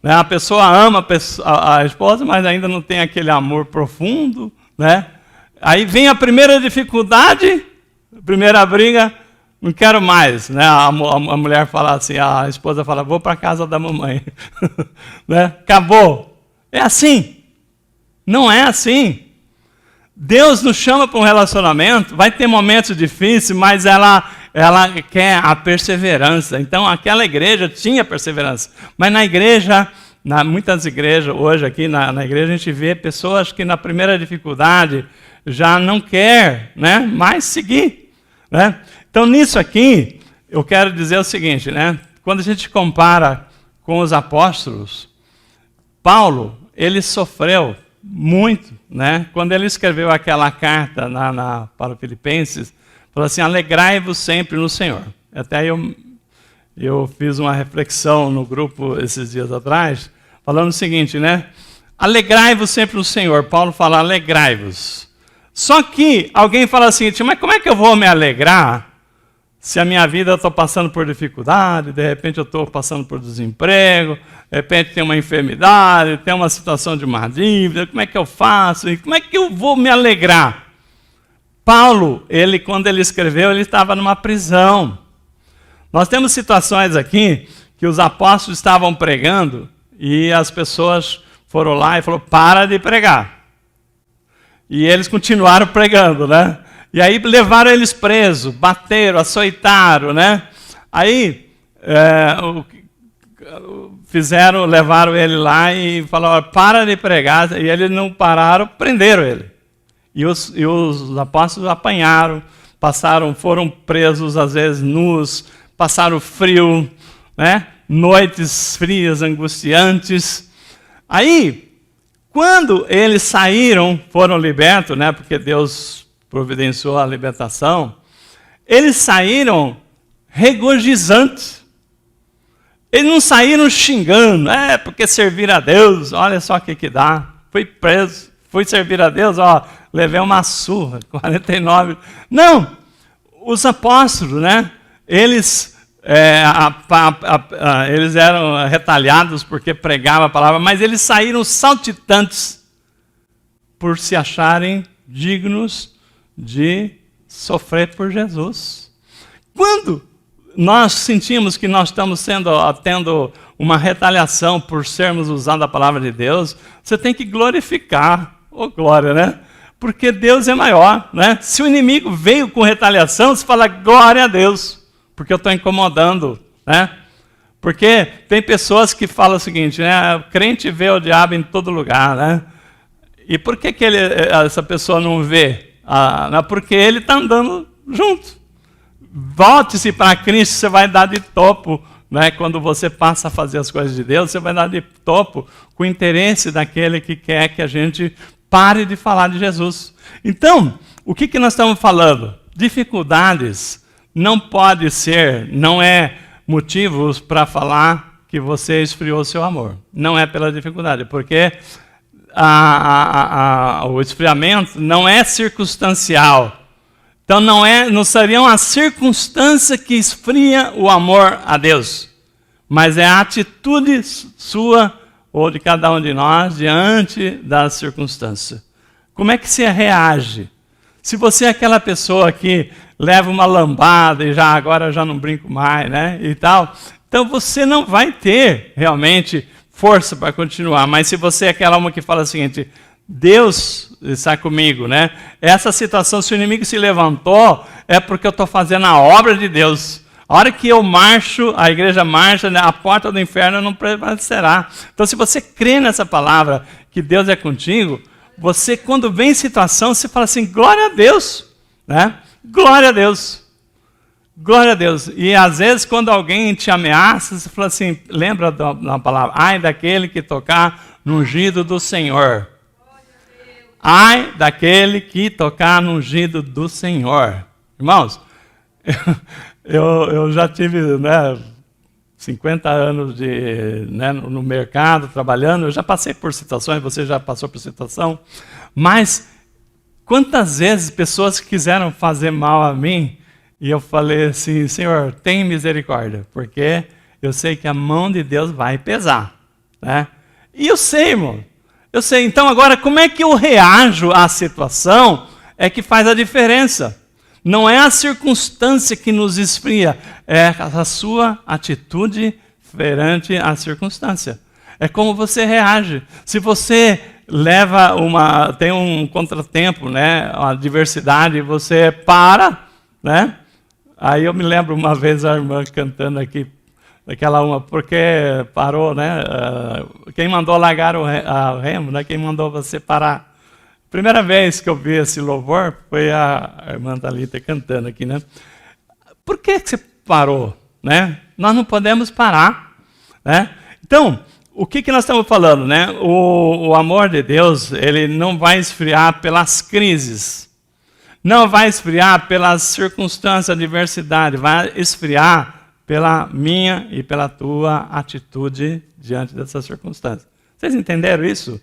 né, a pessoa ama a esposa, mas ainda não tem aquele amor profundo, né? Aí vem a primeira dificuldade, a primeira briga, não quero mais, né? A mulher fala assim, a esposa fala, vou para a casa da mamãe, né? Acabou. É assim. Não é assim. Deus nos chama para um relacionamento, vai ter momentos difíceis, mas ela quer a perseverança. Então, aquela igreja tinha perseverança. Mas na igreja, muitas igrejas, hoje aqui na igreja, a gente vê pessoas que na primeira dificuldade já não quer, né, mais seguir. Né? Então, nisso aqui, eu quero dizer o seguinte, né? Quando a gente compara com os apóstolos, Paulo, ele sofreu muito, né? Quando ele escreveu aquela carta para os Filipenses, falou assim, alegrai-vos sempre no Senhor. Até eu fiz uma reflexão no grupo esses dias atrás, falando o seguinte, né? Alegrai-vos sempre no Senhor. Paulo fala, alegrai-vos. Só que alguém fala assim, mas como é que eu vou me alegrar se a minha vida eu estou passando por dificuldade, de repente eu estou passando por desemprego, de repente tem uma enfermidade, tem uma situação de uma dívida, como é que eu faço? E como é que eu vou me alegrar? Paulo, quando ele escreveu, ele estava numa prisão. Nós temos situações aqui que os apóstolos estavam pregando e as pessoas foram lá e falaram, para de pregar. E eles continuaram pregando, né? E aí levaram eles presos, bateram, açoitaram, né? Aí levaram ele lá e falaram, para de pregar. E eles não pararam, prenderam ele. E os apóstolos apanharam, foram presos às vezes nus, passaram frio, né? Noites frias, angustiantes. Aí, quando eles saíram, foram libertos, né? Porque Deus providenciou a libertação, eles saíram regozijantes. Eles não saíram xingando, porque servir a Deus, olha só o que dá. Fui preso, fui servir a Deus, levei uma surra, 49. Não, os apóstolos, né, eles eram retalhados porque pregavam a palavra, mas eles saíram saltitantes por se acharem dignos de sofrer por Jesus. Quando nós sentimos que nós estamos tendo uma retaliação por sermos usando a palavra de Deus, você tem que glorificar, glória, né? Porque Deus é maior, né? Se o inimigo veio com retaliação, você fala glória a Deus, porque eu estou incomodando, né? Porque tem pessoas que falam o seguinte, né? O crente vê o diabo em todo lugar, né? E por que essa pessoa não vê? Porque ele está andando junto. Volte-se para Cristo, você vai dar de topo, né? Quando você passa a fazer as coisas de Deus, você vai dar de topo com o interesse daquele que quer que a gente pare de falar de Jesus. Então, o que nós estamos falando? Dificuldades não é motivos para falar que você esfriou o seu amor. Não é pela dificuldade, porque o esfriamento não é circunstancial. Então não seria uma circunstância que esfria o amor a Deus, mas é a atitude sua ou de cada um de nós diante da circunstância. Como é que você reage? Se você é aquela pessoa que leva uma lambada e agora já não brinco mais, né, e tal, então você não vai ter realmente força para continuar. Mas se você é aquela uma que fala o seguinte, Deus está comigo, né? Essa situação, se o inimigo se levantou, é porque eu estou fazendo a obra de Deus. A hora que eu marcho, a igreja marcha, né, a porta do inferno não prevalecerá. Então, se você crê nessa palavra, que Deus é contigo, você, quando vem situação, você fala assim, glória a Deus, né? Glória a Deus. Glória a Deus. E às vezes, quando alguém te ameaça, você fala assim, lembra da palavra, ai daquele que tocar no ungido do Senhor. Ai daquele que tocar no ungido do Senhor. Irmãos, eu já tive 50 anos no mercado, trabalhando, eu já passei por situações, você já passou por situação, mas quantas vezes pessoas quiseram fazer mal a mim, e eu falei assim, Senhor, tem misericórdia, porque eu sei que a mão de Deus vai pesar. Né? E eu sei, irmão. Eu sei. Então, agora, como é que eu reajo à situação é que faz a diferença. Não é a circunstância que nos esfria, é a sua atitude perante a circunstância. É como você reage. Se você tem um contratempo, né? Uma adversidade, você para, né? Aí eu me lembro uma vez a irmã cantando aqui, daquela uma, porque parou, né? Quem mandou largar o remo, né? Quem mandou você parar? Primeira vez que eu vi esse louvor foi a irmã Thalita cantando aqui, né? Por que você parou, né? Nós não podemos parar, né? Então, o que nós estamos falando, né? O amor de Deus, ele não vai esfriar pelas crises, não vai esfriar pelas circunstâncias, adversidade, vai esfriar pela minha e pela tua atitude diante dessas circunstâncias. Vocês entenderam isso?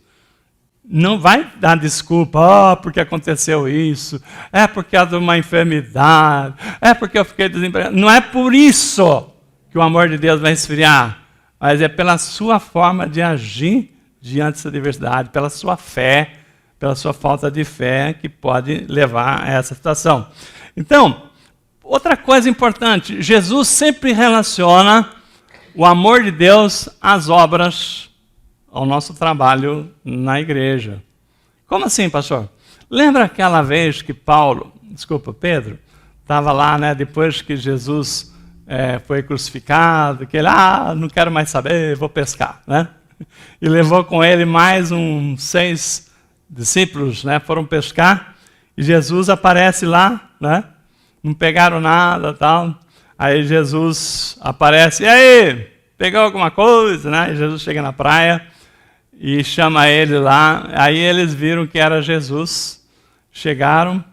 Não vai dar desculpa, porque aconteceu isso, é porque há uma enfermidade, é porque eu fiquei desempregado. Não é por isso que o amor de Deus vai esfriar, mas é pela sua forma de agir diante dessa adversidade, pela sua fé, pela sua falta de fé que pode levar a essa situação. Então, outra coisa importante, Jesus sempre relaciona o amor de Deus às obras, ao nosso trabalho na igreja. Como assim, pastor? Lembra aquela vez que Pedro, estava lá, né, depois que Jesus foi crucificado, que ele, não quero mais saber, vou pescar, né? E levou com ele mais uns 6 discípulos, né, foram pescar, e Jesus aparece lá, né? Não pegaram nada, tal. Aí Jesus aparece, e aí, pegou alguma coisa, né? E Jesus chega na praia e chama ele lá. Aí eles viram que era Jesus, chegaram,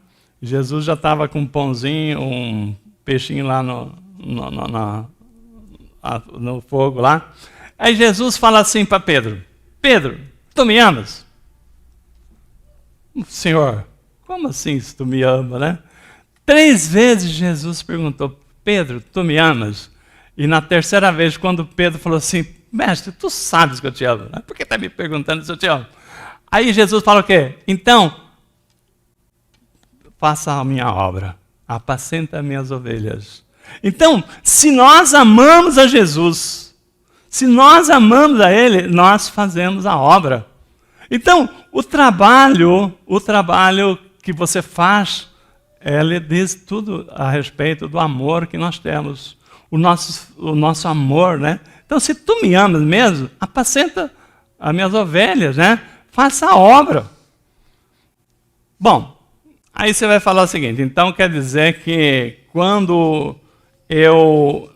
Jesus já estava com um pãozinho, um peixinho lá no fogo lá. Aí Jesus fala assim para Pedro, Pedro, tu me amas? Senhor, como assim se tu me ama, né? 3 vezes Jesus perguntou, Pedro, tu me amas? E na terceira vez, quando Pedro falou assim, mestre, tu sabes que eu te amo, né? Por que está me perguntando se eu te amo? Aí Jesus fala o quê? Então, faça a minha obra, apacenta minhas ovelhas. Então, se nós amamos a Jesus, se nós amamos a Ele, nós fazemos a obra. Então, o trabalho que você faz, ele diz tudo a respeito do amor que nós temos. O nosso amor, né? Então, se tu me amas mesmo, apacenta as minhas ovelhas, né? Faça a obra. Bom, aí você vai falar o seguinte, então quer dizer que quando eu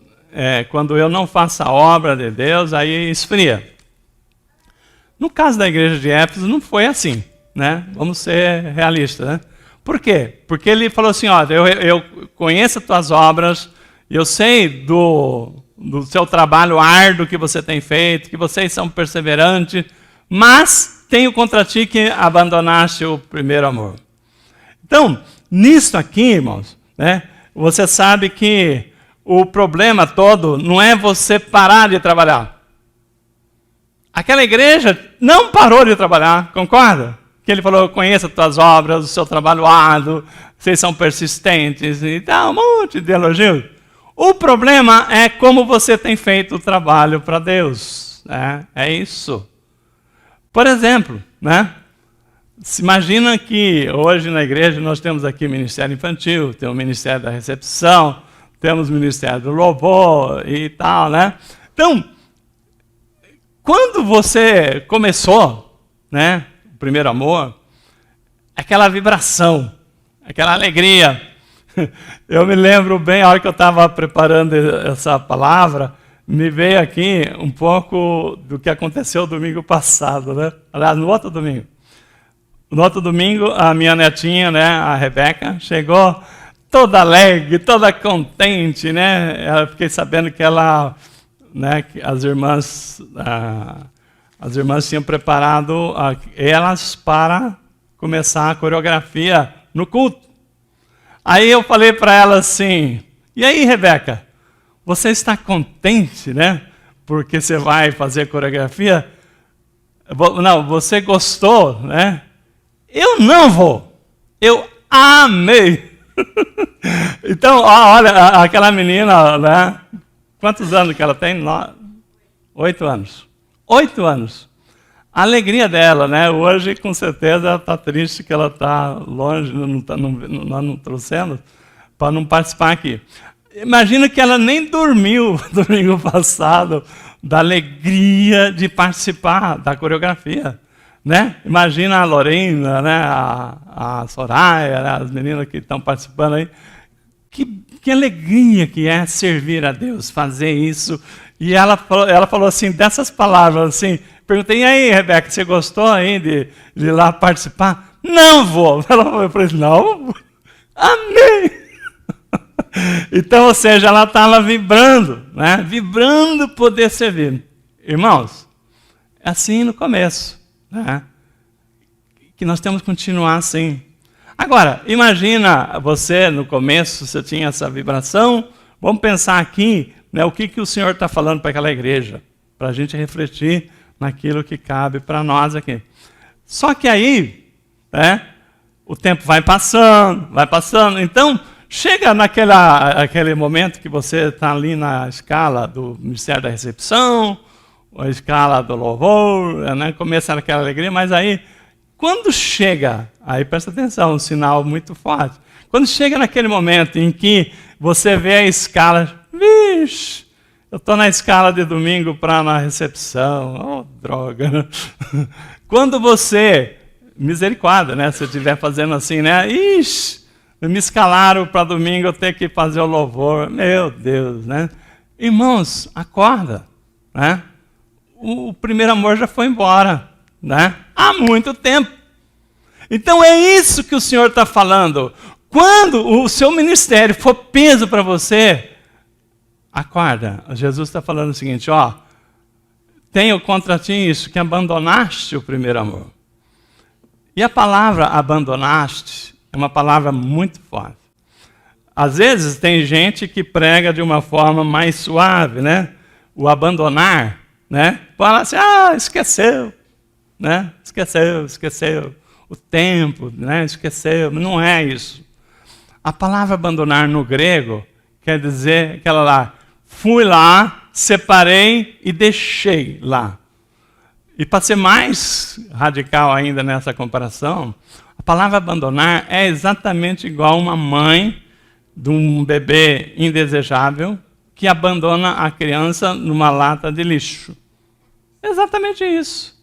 não faço a obra de Deus, aí esfria. No caso da igreja de Éfeso, não foi assim, né? Vamos ser realistas, né? Por quê? Porque ele falou assim, ó, eu conheço as tuas obras, eu sei do seu trabalho árduo que você tem feito, que vocês são perseverantes, mas tenho contra ti que abandonaste o primeiro amor. Então, nisso aqui, irmãos, né, você sabe que o problema todo não é você parar de trabalhar. Aquela igreja não parou de trabalhar, concorda? Que ele falou, conheça as tuas obras, o seu trabalho árduo, vocês são persistentes, e dá um monte de elogios. O problema é como você tem feito o trabalho para Deus. Né? É isso. Por exemplo, né? Se imagina que hoje na igreja nós temos aqui o Ministério Infantil, temos o Ministério da Recepção, temos o Ministério do Louvor e tal, né? Então, quando você começou, né, o primeiro amor, aquela vibração, aquela alegria. Eu me lembro bem, a hora que eu estava preparando essa palavra, me veio aqui um pouco do que aconteceu domingo passado, né? Aliás, no outro domingo. No outro domingo, a minha netinha, né, a Rebeca, chegou toda alegre, toda contente, né? Eu fiquei sabendo que ela, né, que as irmãs tinham preparado elas para começar a coreografia no culto. Aí eu falei para ela assim, e aí, Rebeca, você está contente, né? Porque você vai fazer coreografia? Não, você gostou, né? Eu não vou. Eu amei. Então, olha, aquela menina, né? Quantos anos que ela tem? 8 anos. 8 anos. a alegria dela, né? Hoje, com certeza, ela está triste que ela está longe, nós não trouxemos, para não participar aqui. Imagina que ela nem dormiu domingo passado da alegria de participar da coreografia, né? Imagina a Lorena, né? A Soraya, né? As meninas que estão participando aí. Que alegria que é servir a Deus, fazer isso. E ela falou assim, dessas palavras, assim, perguntei, e aí, Rebeca, você gostou aí de ir lá participar? Não vou. Eu falei, não, amém. Então, ou seja, ela estava vibrando, né? Vibrando poder servir. Irmãos, é assim no começo, né? Que nós temos que continuar assim. Agora, imagina você, no começo, você tinha essa vibração. Vamos pensar aqui, né, o que o Senhor está falando para aquela igreja, para a gente refletir naquilo que cabe para nós aqui. Só que aí, né, o tempo vai passando. Então, chega aquele momento que você está ali na escala do Ministério da Recepção, a escala do louvor, né, começa aquela alegria, mas aí, quando chega, aí presta atenção, um sinal muito forte. Quando chega naquele momento em que você vê a escala, vixe, eu estou na escala de domingo para na recepção, oh, droga. Quando você, misericórdia, né, se eu estiver fazendo assim, né, ixi, me escalaram para domingo, eu tenho que fazer o louvor, meu Deus, né. Irmãos, acorda, né, o primeiro amor já foi embora. Né? Há muito tempo. Então é isso que o Senhor está falando. Quando o seu ministério for peso para você, acorda. Jesus está falando o seguinte, ó, tenho contra ti isso, que abandonaste o primeiro amor. E a palavra abandonaste é uma palavra muito forte. Às vezes tem gente que prega de uma forma mais suave, né? O abandonar, né? Fala assim, esqueceu. Né? Esqueceu o tempo, né? Esqueceu, não é isso. A palavra abandonar no grego quer dizer aquela lá, fui lá, separei e deixei lá. E para ser mais radical ainda nessa comparação, a palavra abandonar é exatamente igual uma mãe de um bebê indesejável que abandona a criança numa lata de lixo. Exatamente isso.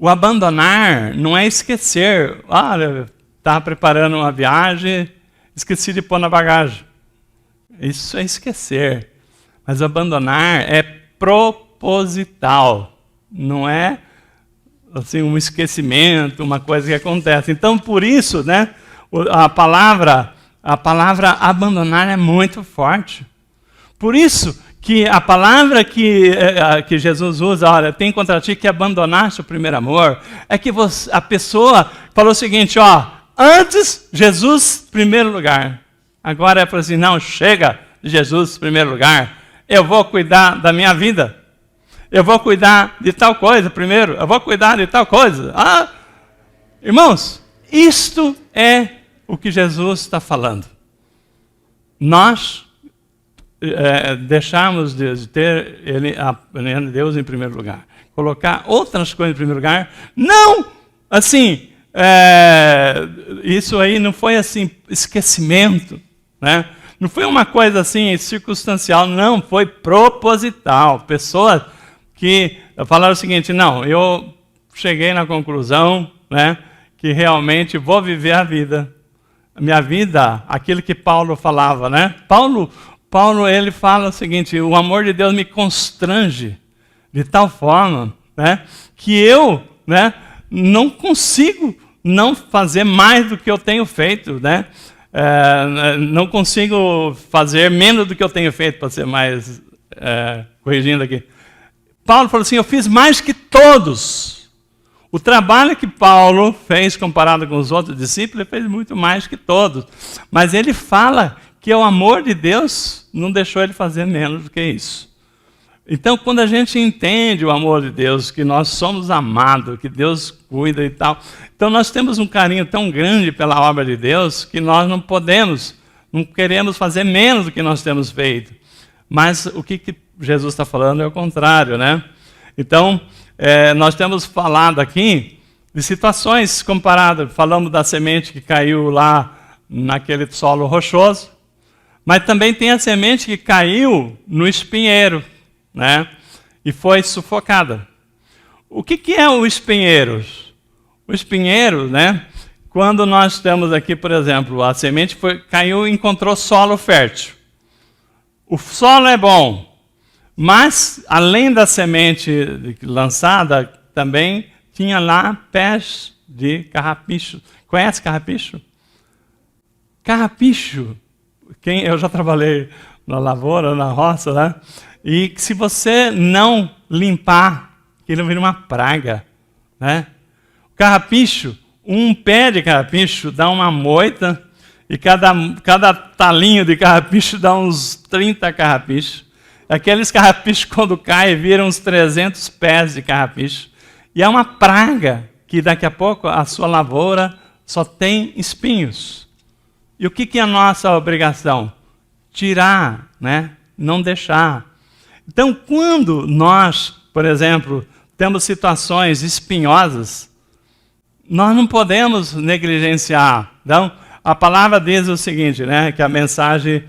O abandonar não é esquecer. Olha, estava preparando uma viagem, esqueci de pôr na bagagem. Isso é esquecer. Mas abandonar é proposital. Não é assim, um esquecimento, uma coisa que acontece. Então, por isso, né, a palavra abandonar é muito forte. Por isso que a palavra que Jesus usa, olha, tem contra ti que abandonaste o primeiro amor, é que a pessoa falou o seguinte, ó, antes Jesus, primeiro lugar. Agora é para assim, não, chega de Jesus, primeiro lugar. Eu vou cuidar da minha vida. Eu vou cuidar de tal coisa primeiro. Eu vou cuidar de tal coisa. Irmãos, isto é o que Jesus está falando. Nós deixarmos de ter Deus em primeiro lugar, colocar outras coisas em primeiro lugar, não, assim, isso aí não foi assim, esquecimento, né? Não foi uma coisa assim, circunstancial, não, foi proposital. Pessoas que falaram o seguinte, não, eu cheguei na conclusão, né, que realmente vou viver a vida. A minha vida, aquilo que Paulo falava, né? Paulo, ele fala o seguinte, o amor de Deus me constrange de tal forma, né, que eu, né, não consigo não fazer mais do que eu tenho feito, né? Não consigo fazer menos do que eu tenho feito, para ser mais corrigindo aqui. Paulo falou assim, eu fiz mais que todos. O trabalho que Paulo fez comparado com os outros discípulos, ele fez muito mais que todos. Mas ele fala que o amor de Deus não deixou ele fazer menos do que isso. Então, quando a gente entende o amor de Deus, que nós somos amados, que Deus cuida e tal, então nós temos um carinho tão grande pela obra de Deus que nós não queremos fazer menos do que nós temos feito. Mas o que Jesus está falando é o contrário, né? Então, nós temos falado aqui de situações comparadas. Falamos da semente que caiu lá naquele solo rochoso, mas também tem a semente que caiu no espinheiro, né? E foi sufocada. O que é o espinheiro? O espinheiro, né? Quando nós temos aqui, por exemplo, a semente caiu e encontrou solo fértil. O solo é bom, mas além da semente lançada, também tinha lá pés de carrapicho. Conhece carrapicho? Carrapicho, eu já trabalhei na lavoura, na roça, né? E se você não limpar, ele vira uma praga, né? O carrapicho, um pé de carrapicho dá uma moita, e cada talinho de carrapicho dá uns 30 carrapichos. Aqueles carrapichos, quando caem, viram uns 300 pés de carrapicho. E é uma praga que daqui a pouco a sua lavoura só tem espinhos. E o que é a nossa obrigação? Tirar, né? Não deixar. Então, quando nós, por exemplo, temos situações espinhosas, nós não podemos negligenciar. Então, a palavra diz o seguinte, né? Que a mensagem,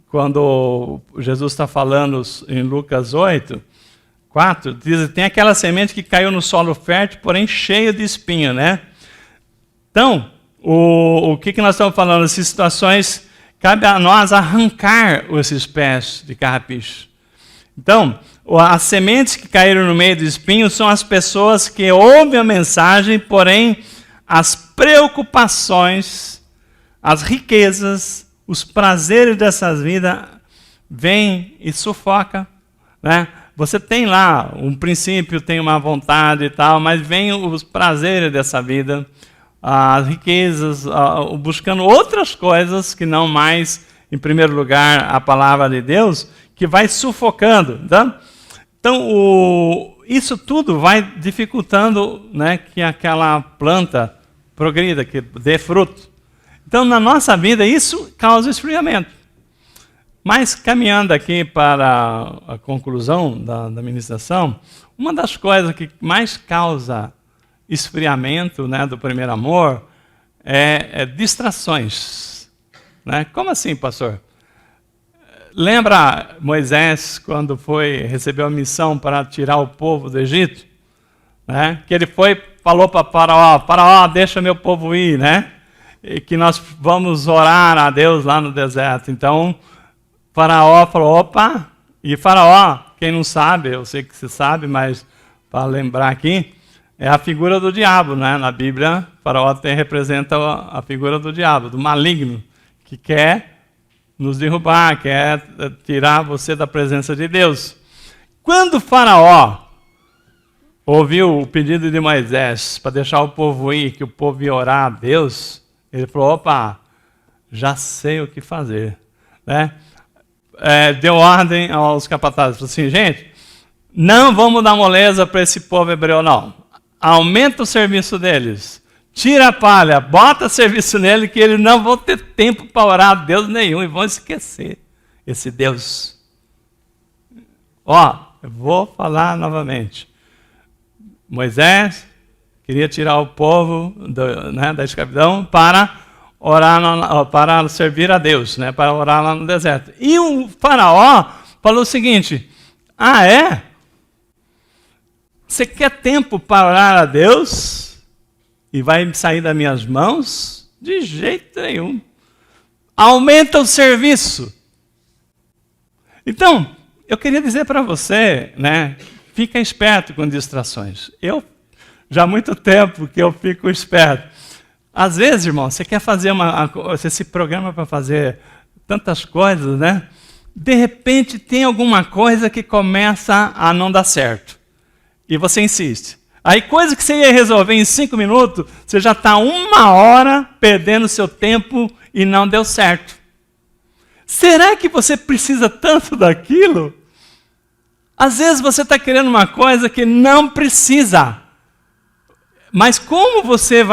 quando Jesus está falando em Lucas 8, 4, diz, tem aquela semente que caiu no solo fértil, porém cheio de espinho, né? Então, o que nós estamos falando? Essas situações, cabe a nós arrancar esses pés de carrapicho. Então, as sementes que caíram no meio do espinho são as pessoas que ouvem a mensagem, porém as preocupações, as riquezas, os prazeres dessas vidas vêm e sufoca, né? Você tem lá um princípio, tem uma vontade e tal, mas vem os prazeres dessa vida, as riquezas, buscando outras coisas que não mais, em primeiro lugar, a palavra de Deus, que vai sufocando. Tá? Então, isso tudo vai dificultando, né, que aquela planta progrida, que dê fruto. Então, na nossa vida, isso causa esfriamento. Mas, caminhando aqui para a conclusão da ministração, uma das coisas que mais causa esfriamento, né, do primeiro amor é distrações. Né? Como assim, pastor? Lembra Moisés, quando recebeu a missão para tirar o povo do Egito? Né? Que ele falou para Faraó, deixa meu povo ir, né? E que nós vamos orar a Deus lá no deserto. Então, Faraó falou, opa, e Faraó, quem não sabe, eu sei que você sabe, mas para lembrar aqui, é a figura do diabo, né? Na Bíblia, Faraó representa a figura do diabo, do maligno, que quer nos derrubar, quer tirar você da presença de Deus. Quando Faraó ouviu o pedido de Moisés para deixar o povo ir, que o povo ia orar a Deus, ele falou, opa, já sei o que fazer, né? Deu ordem aos capatazes, falou assim, gente, não vamos dar moleza para esse povo hebreu, não. Aumenta o serviço deles, tira a palha, bota serviço nele, que eles não vão ter tempo para orar a Deus nenhum e vão esquecer esse Deus. Eu vou falar novamente. Moisés queria tirar o povo da escravidão para orar, para servir a Deus, né, para orar lá no deserto. E o Faraó falou o seguinte, você quer tempo para orar a Deus e vai sair das minhas mãos? De jeito nenhum. Aumenta o serviço. Então, eu queria dizer para você, né, fica esperto com distrações. Já há muito tempo que eu fico esperto. Às vezes, irmão, você quer fazer você se programa para fazer tantas coisas, né? De repente tem alguma coisa que começa a não dar certo. E você insiste. Aí coisa que você ia resolver em 5 minutos, você já está 1 hora perdendo seu tempo e não deu certo. Será que você precisa tanto daquilo? Às vezes você está querendo uma coisa que não precisa. Mas como você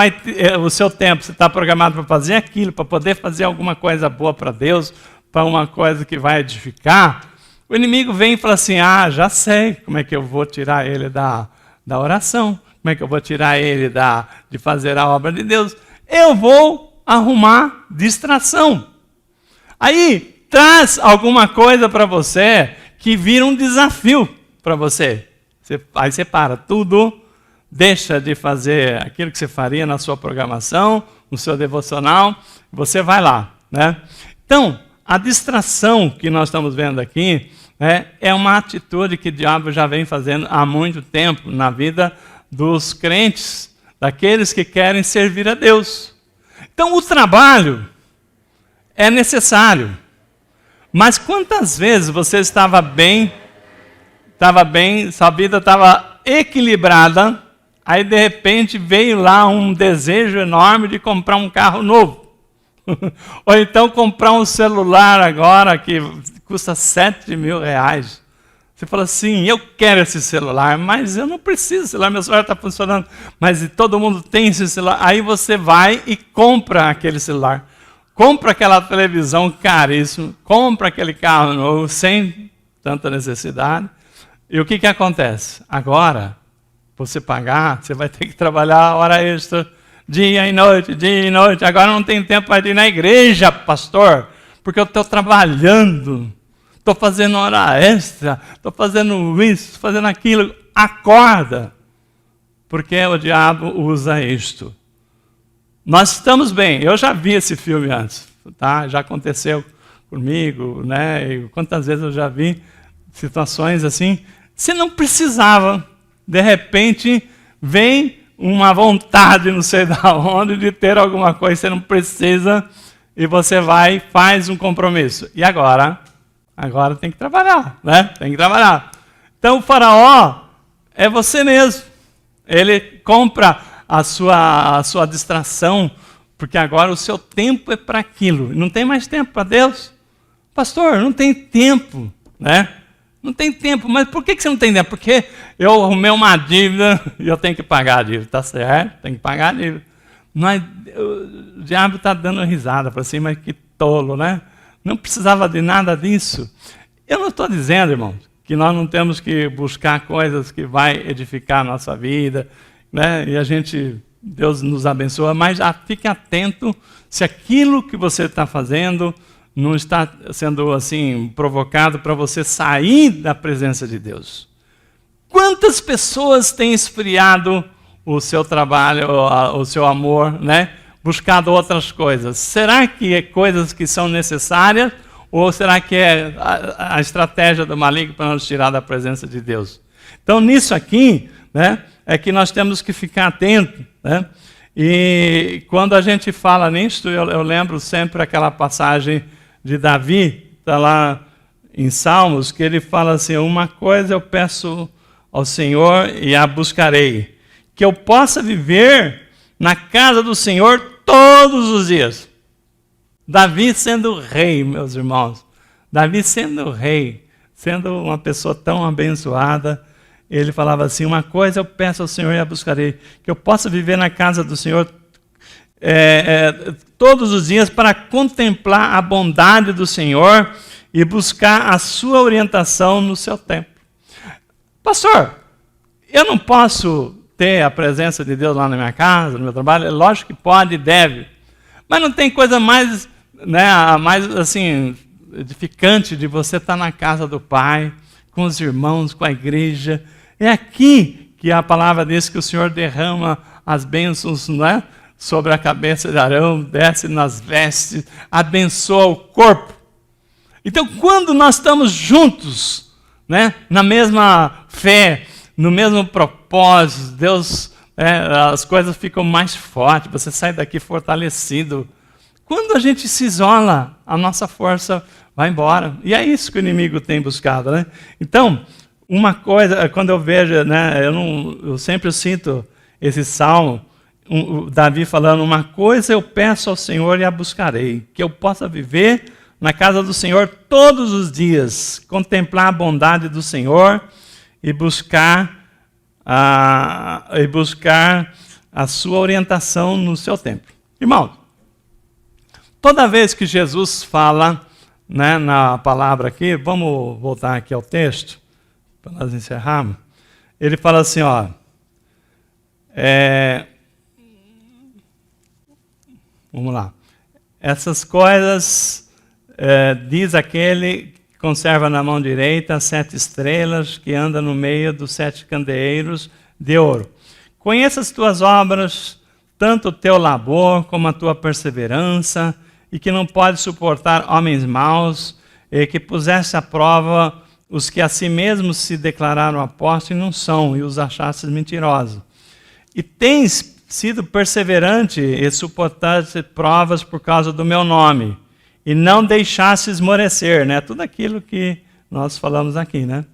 o seu tempo, você está programado para fazer aquilo, para poder fazer alguma coisa boa para Deus, para uma coisa que vai edificar, o inimigo vem e fala assim, já sei como é que eu vou tirar ele da da oração. Como é que eu vou tirar ele de fazer a obra de Deus? Eu vou arrumar distração. Aí, traz alguma coisa para você que vira um desafio para você. Aí você para tudo, deixa de fazer aquilo que você faria na sua programação, no seu devocional, você vai lá, né? Então, a distração que nós estamos vendo aqui, né, é uma atitude que o diabo já vem fazendo há muito tempo na vida dos crentes, daqueles que querem servir a Deus. Então, o trabalho é necessário. Mas quantas vezes você estava bem, sua vida estava equilibrada, aí de repente veio lá um desejo enorme de comprar um carro novo. Ou então comprar um celular agora que custa 7 mil reais. Você fala assim, eu quero esse celular, mas eu não preciso desse celular, meu celular está funcionando. Mas todo mundo tem esse celular. Aí você vai e compra aquele celular. Compra aquela televisão caríssima, compra aquele carro novo, sem tanta necessidade. E o que acontece? Agora, para você pagar, você vai ter que trabalhar hora extra, dia e noite. Agora não tem tempo para ir na igreja, pastor, porque eu estou trabalhando, estou fazendo hora extra, estou fazendo isso, fazendo aquilo. Acorda, porque o diabo usa isto. Nós estamos bem. Eu já vi esse filme antes, tá? Já aconteceu comigo, né? E quantas vezes eu já vi situações assim. Você não precisava. De repente, vem uma vontade, não sei da onde, de ter alguma coisa. Você não precisa e você vai e faz um compromisso. E agora? Agora tem que trabalhar, né? Tem que trabalhar. Então, o faraó é você mesmo. Ele compra a sua distração, porque agora o seu tempo é para aquilo. Não tem mais tempo para Deus. Pastor, não tem tempo, né? Não tem tempo. Mas por que você não tem tempo? Porque eu arrumei uma dívida e eu tenho que pagar a dívida. Está certo? Tem que pagar a dívida. Mas o diabo está dando risada para assim, mas que tolo, né? Não precisava de nada disso. Eu não estou dizendo, irmãos, que nós não temos que buscar coisas que vai edificar a nossa vida, né? E Deus nos abençoa, mas fique atento se aquilo que você está fazendo não está sendo assim provocado para você sair da presença de Deus. Quantas pessoas têm esfriado o seu trabalho, o seu amor, né? Buscado outras coisas? Será que é coisas que são necessárias ou será que é a estratégia do maligno para nos tirar da presença de Deus? Então, nisso aqui, né, é que nós temos que ficar atentos, né? E quando a gente fala nisso, eu lembro sempre aquela passagem de Davi, está lá em Salmos, que ele fala assim, uma coisa eu peço ao Senhor e a buscarei, que eu possa viver na casa do Senhor todos os dias. Davi sendo rei, meus irmãos, Davi sendo rei, sendo uma pessoa tão abençoada, ele falava assim, uma coisa eu peço ao Senhor e a buscarei, que eu possa viver na casa do Senhor todos os dias para contemplar a bondade do Senhor e buscar a sua orientação no seu tempo. Pastor, eu não posso ter a presença de Deus lá na minha casa, no meu trabalho? É lógico que pode e deve, mas não tem coisa mais, né, mais assim, edificante de você estar na casa do Pai, com os irmãos, com a igreja. É aqui que a palavra diz que o Senhor derrama as bênçãos, né, sobre a cabeça de Arão, desce nas vestes, abençoa o corpo. Então, quando nós estamos juntos, né, na mesma fé, no mesmo propósito, Deus, as coisas ficam mais fortes, você sai daqui fortalecido. Quando a gente se isola, a nossa força vai embora. E é isso que o inimigo tem buscado, né? Então, uma coisa, quando eu vejo, né, eu sempre sinto esse salmo, Davi falando, uma coisa eu peço ao Senhor e a buscarei, que eu possa viver na casa do Senhor todos os dias, contemplar a bondade do Senhor e buscar a sua orientação no seu tempo. Irmão, toda vez que Jesus fala, né, na palavra aqui, vamos voltar aqui ao texto, para nós encerrarmos, ele fala assim, ó, Vamos lá. Essas coisas, diz aquele que conserva na mão direita as 7 estrelas, que anda no meio dos 7 candeeiros de ouro. Conheça as tuas obras, tanto o teu labor como a tua perseverança, e que não pode suportar homens maus, e que puseste à prova os que a si mesmos se declararam apóstolos e não são, e os achastes mentirosos. E tens sido perseverante e suportaste provas por causa do meu nome, e não deixaste esmorecer, né? Tudo aquilo que nós falamos aqui, né?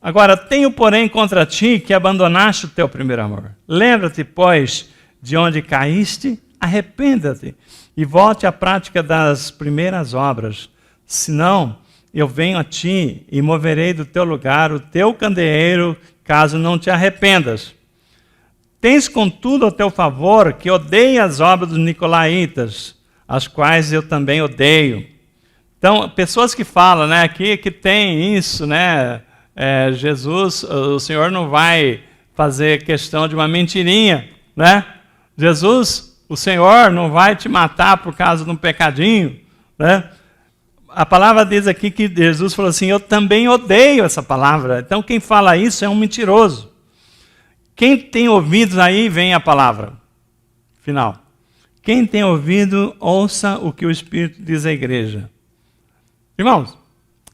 Agora, tenho, porém, contra ti que abandonaste o teu primeiro amor. Lembra-te, pois, de onde caíste, arrependa-te e volte à prática das primeiras obras. Senão, eu venho a ti e moverei do teu lugar o teu candeeiro, caso não te arrependas. Tens, contudo, a teu favor que odeia as obras dos nicolaítas, as quais eu também odeio. Então, pessoas que falam, né, aqui que tem isso, né, Jesus, o Senhor não vai fazer questão de uma mentirinha, né? Jesus, o Senhor não vai te matar por causa de um pecadinho, né? A palavra diz aqui que Jesus falou assim, eu também odeio essa palavra. Então, quem fala isso é um mentiroso. Quem tem ouvidos aí, vem a palavra final. Quem tem ouvido, ouça o que o Espírito diz à igreja. Irmãos,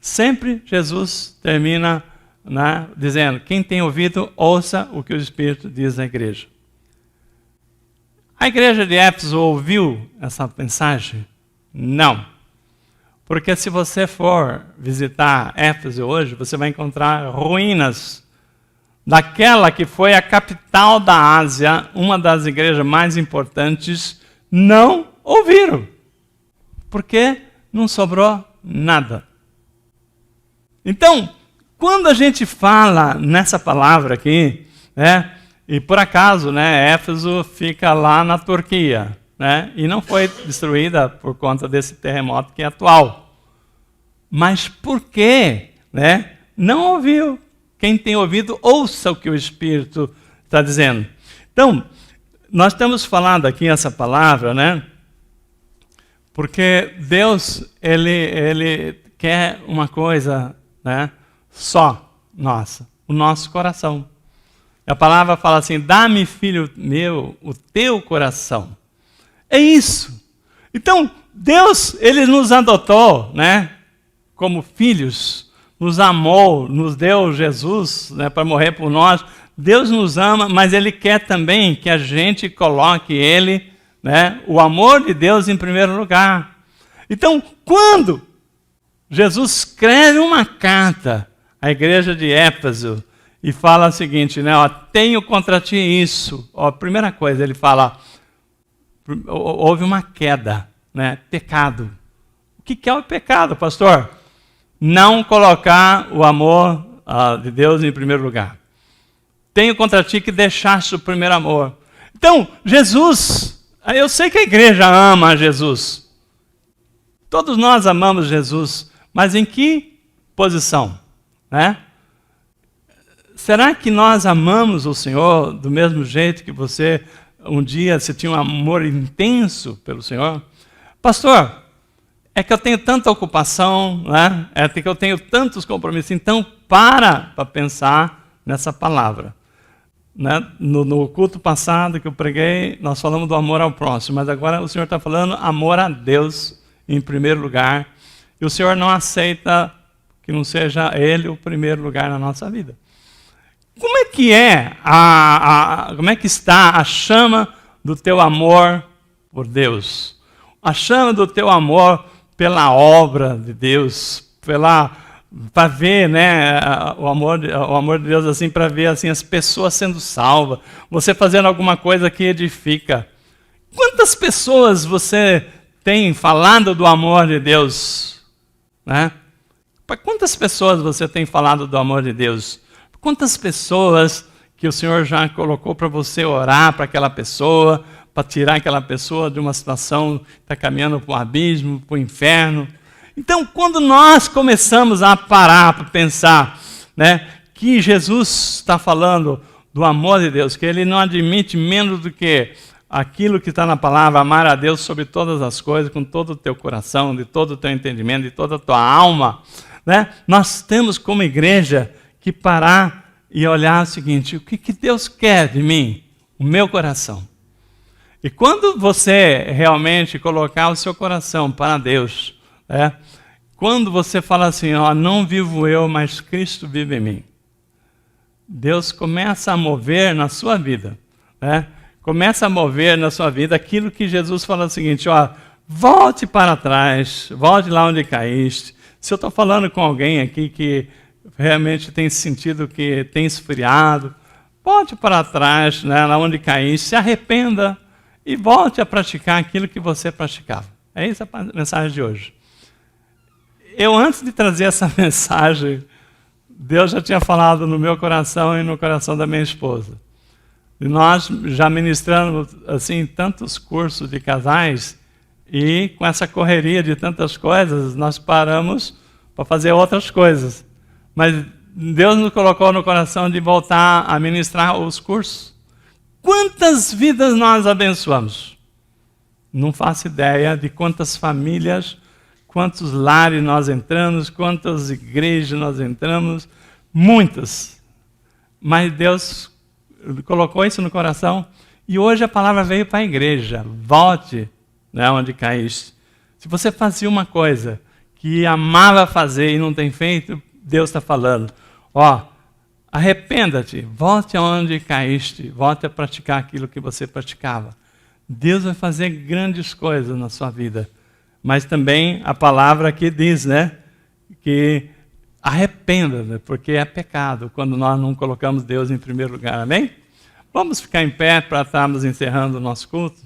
sempre Jesus termina, né, dizendo, quem tem ouvido, ouça o que o Espírito diz à igreja. A igreja de Éfeso ouviu essa mensagem? Não. Porque se você for visitar Éfeso hoje, você vai encontrar ruínas daquela que foi a capital da Ásia, uma das igrejas mais importantes, não ouviram. Porque não sobrou nada. Então, quando a gente fala nessa palavra aqui, né, e por acaso, né, Éfeso fica lá na Turquia, né, e não foi destruída por conta desse terremoto que é atual. Mas por quê? Né? Não ouviu. Quem tem ouvido, ouça o que o Espírito está dizendo. Então, nós estamos falando aqui essa palavra, né? Porque Deus, Ele quer uma coisa, né? Só nossa, o nosso coração. A palavra fala assim, dá-me, filho meu, o teu coração. É isso. Então, Deus, Ele nos adotou, né? Como filhos, nos amou, nos deu Jesus, né, para morrer por nós. Deus nos ama, mas Ele quer também que a gente coloque Ele, né, o amor de Deus em primeiro lugar. Então, quando Jesus escreve uma carta à igreja de Éfeso e fala o seguinte, né, ó, tenho contra ti isso. Ó, a primeira coisa, ele fala, houve uma queda, né, pecado. O que é o pecado, pastor? Não colocar o amor de Deus em primeiro lugar. Tenho contra ti que deixaste o primeiro amor. Então, Jesus, eu sei que a igreja ama Jesus. Todos nós amamos Jesus, mas em que posição? Né? Será que nós amamos o Senhor do mesmo jeito que você, um dia, você tinha um amor intenso pelo Senhor? Pastor, é que eu tenho tanta ocupação, né? É que eu tenho tantos compromissos. Então, para pensar nessa palavra. Né? No culto passado que eu preguei, nós falamos do amor ao próximo, mas agora o Senhor está falando amor a Deus em primeiro lugar. E o Senhor não aceita que não seja Ele o primeiro lugar na nossa vida. Como é que como é que está a chama do teu amor por Deus? A chama do teu amor pela obra de Deus, para ver, né, o amor de Deus assim, para ver assim as pessoas sendo salvas, você fazendo alguma coisa que edifica. Quantas pessoas você tem falado do amor de Deus, né? Para quantas pessoas você tem falado do amor de Deus? Quantas pessoas que o Senhor já colocou para você orar para aquela pessoa, para tirar aquela pessoa de uma situação que está caminhando para o abismo, para o inferno. Então, quando nós começamos a parar para pensar, né, que Jesus está falando do amor de Deus, que ele não admite menos do que aquilo que está na palavra, amar a Deus sobre todas as coisas, com todo o teu coração, de todo o teu entendimento, de toda a tua alma, né? Nós temos como igreja que parar e olhar o seguinte: o que Deus quer de mim? O meu coração. E quando você realmente colocar o seu coração para Deus, né? Quando você fala assim, ó, não vivo eu, mas Cristo vive em mim, Deus começa a mover na sua vida, né? Começa a mover na sua vida aquilo que Jesus fala o seguinte, ó, volte para trás, volte lá onde caíste. Se eu estou falando com alguém aqui que realmente tem sentido que tem esfriado, volte para trás, né, lá onde caíste, se arrependa e volte a praticar aquilo que você praticava. É essa a mensagem de hoje. Eu, antes de trazer essa mensagem, Deus já tinha falado no meu coração e no coração da minha esposa. E nós já ministramos assim, tantos cursos de casais, e com essa correria de tantas coisas, nós paramos para fazer outras coisas. Mas Deus nos colocou no coração de voltar a ministrar os cursos. Quantas vidas nós abençoamos? Não faço ideia de quantas famílias, quantos lares nós entramos, quantas igrejas nós entramos, muitas. Mas Deus colocou isso no coração e hoje a palavra veio para a igreja. Volte, né, onde caíste. Se você fazia uma coisa que amava fazer e não tem feito, Deus está falando, ó, arrependa-te, volte aonde caíste, volte a praticar aquilo que você praticava. Deus vai fazer grandes coisas na sua vida. Mas também a palavra aqui diz, né, que arrependa, porque é pecado quando nós não colocamos Deus em primeiro lugar, amém? Vamos ficar em pé para estarmos encerrando o nosso culto?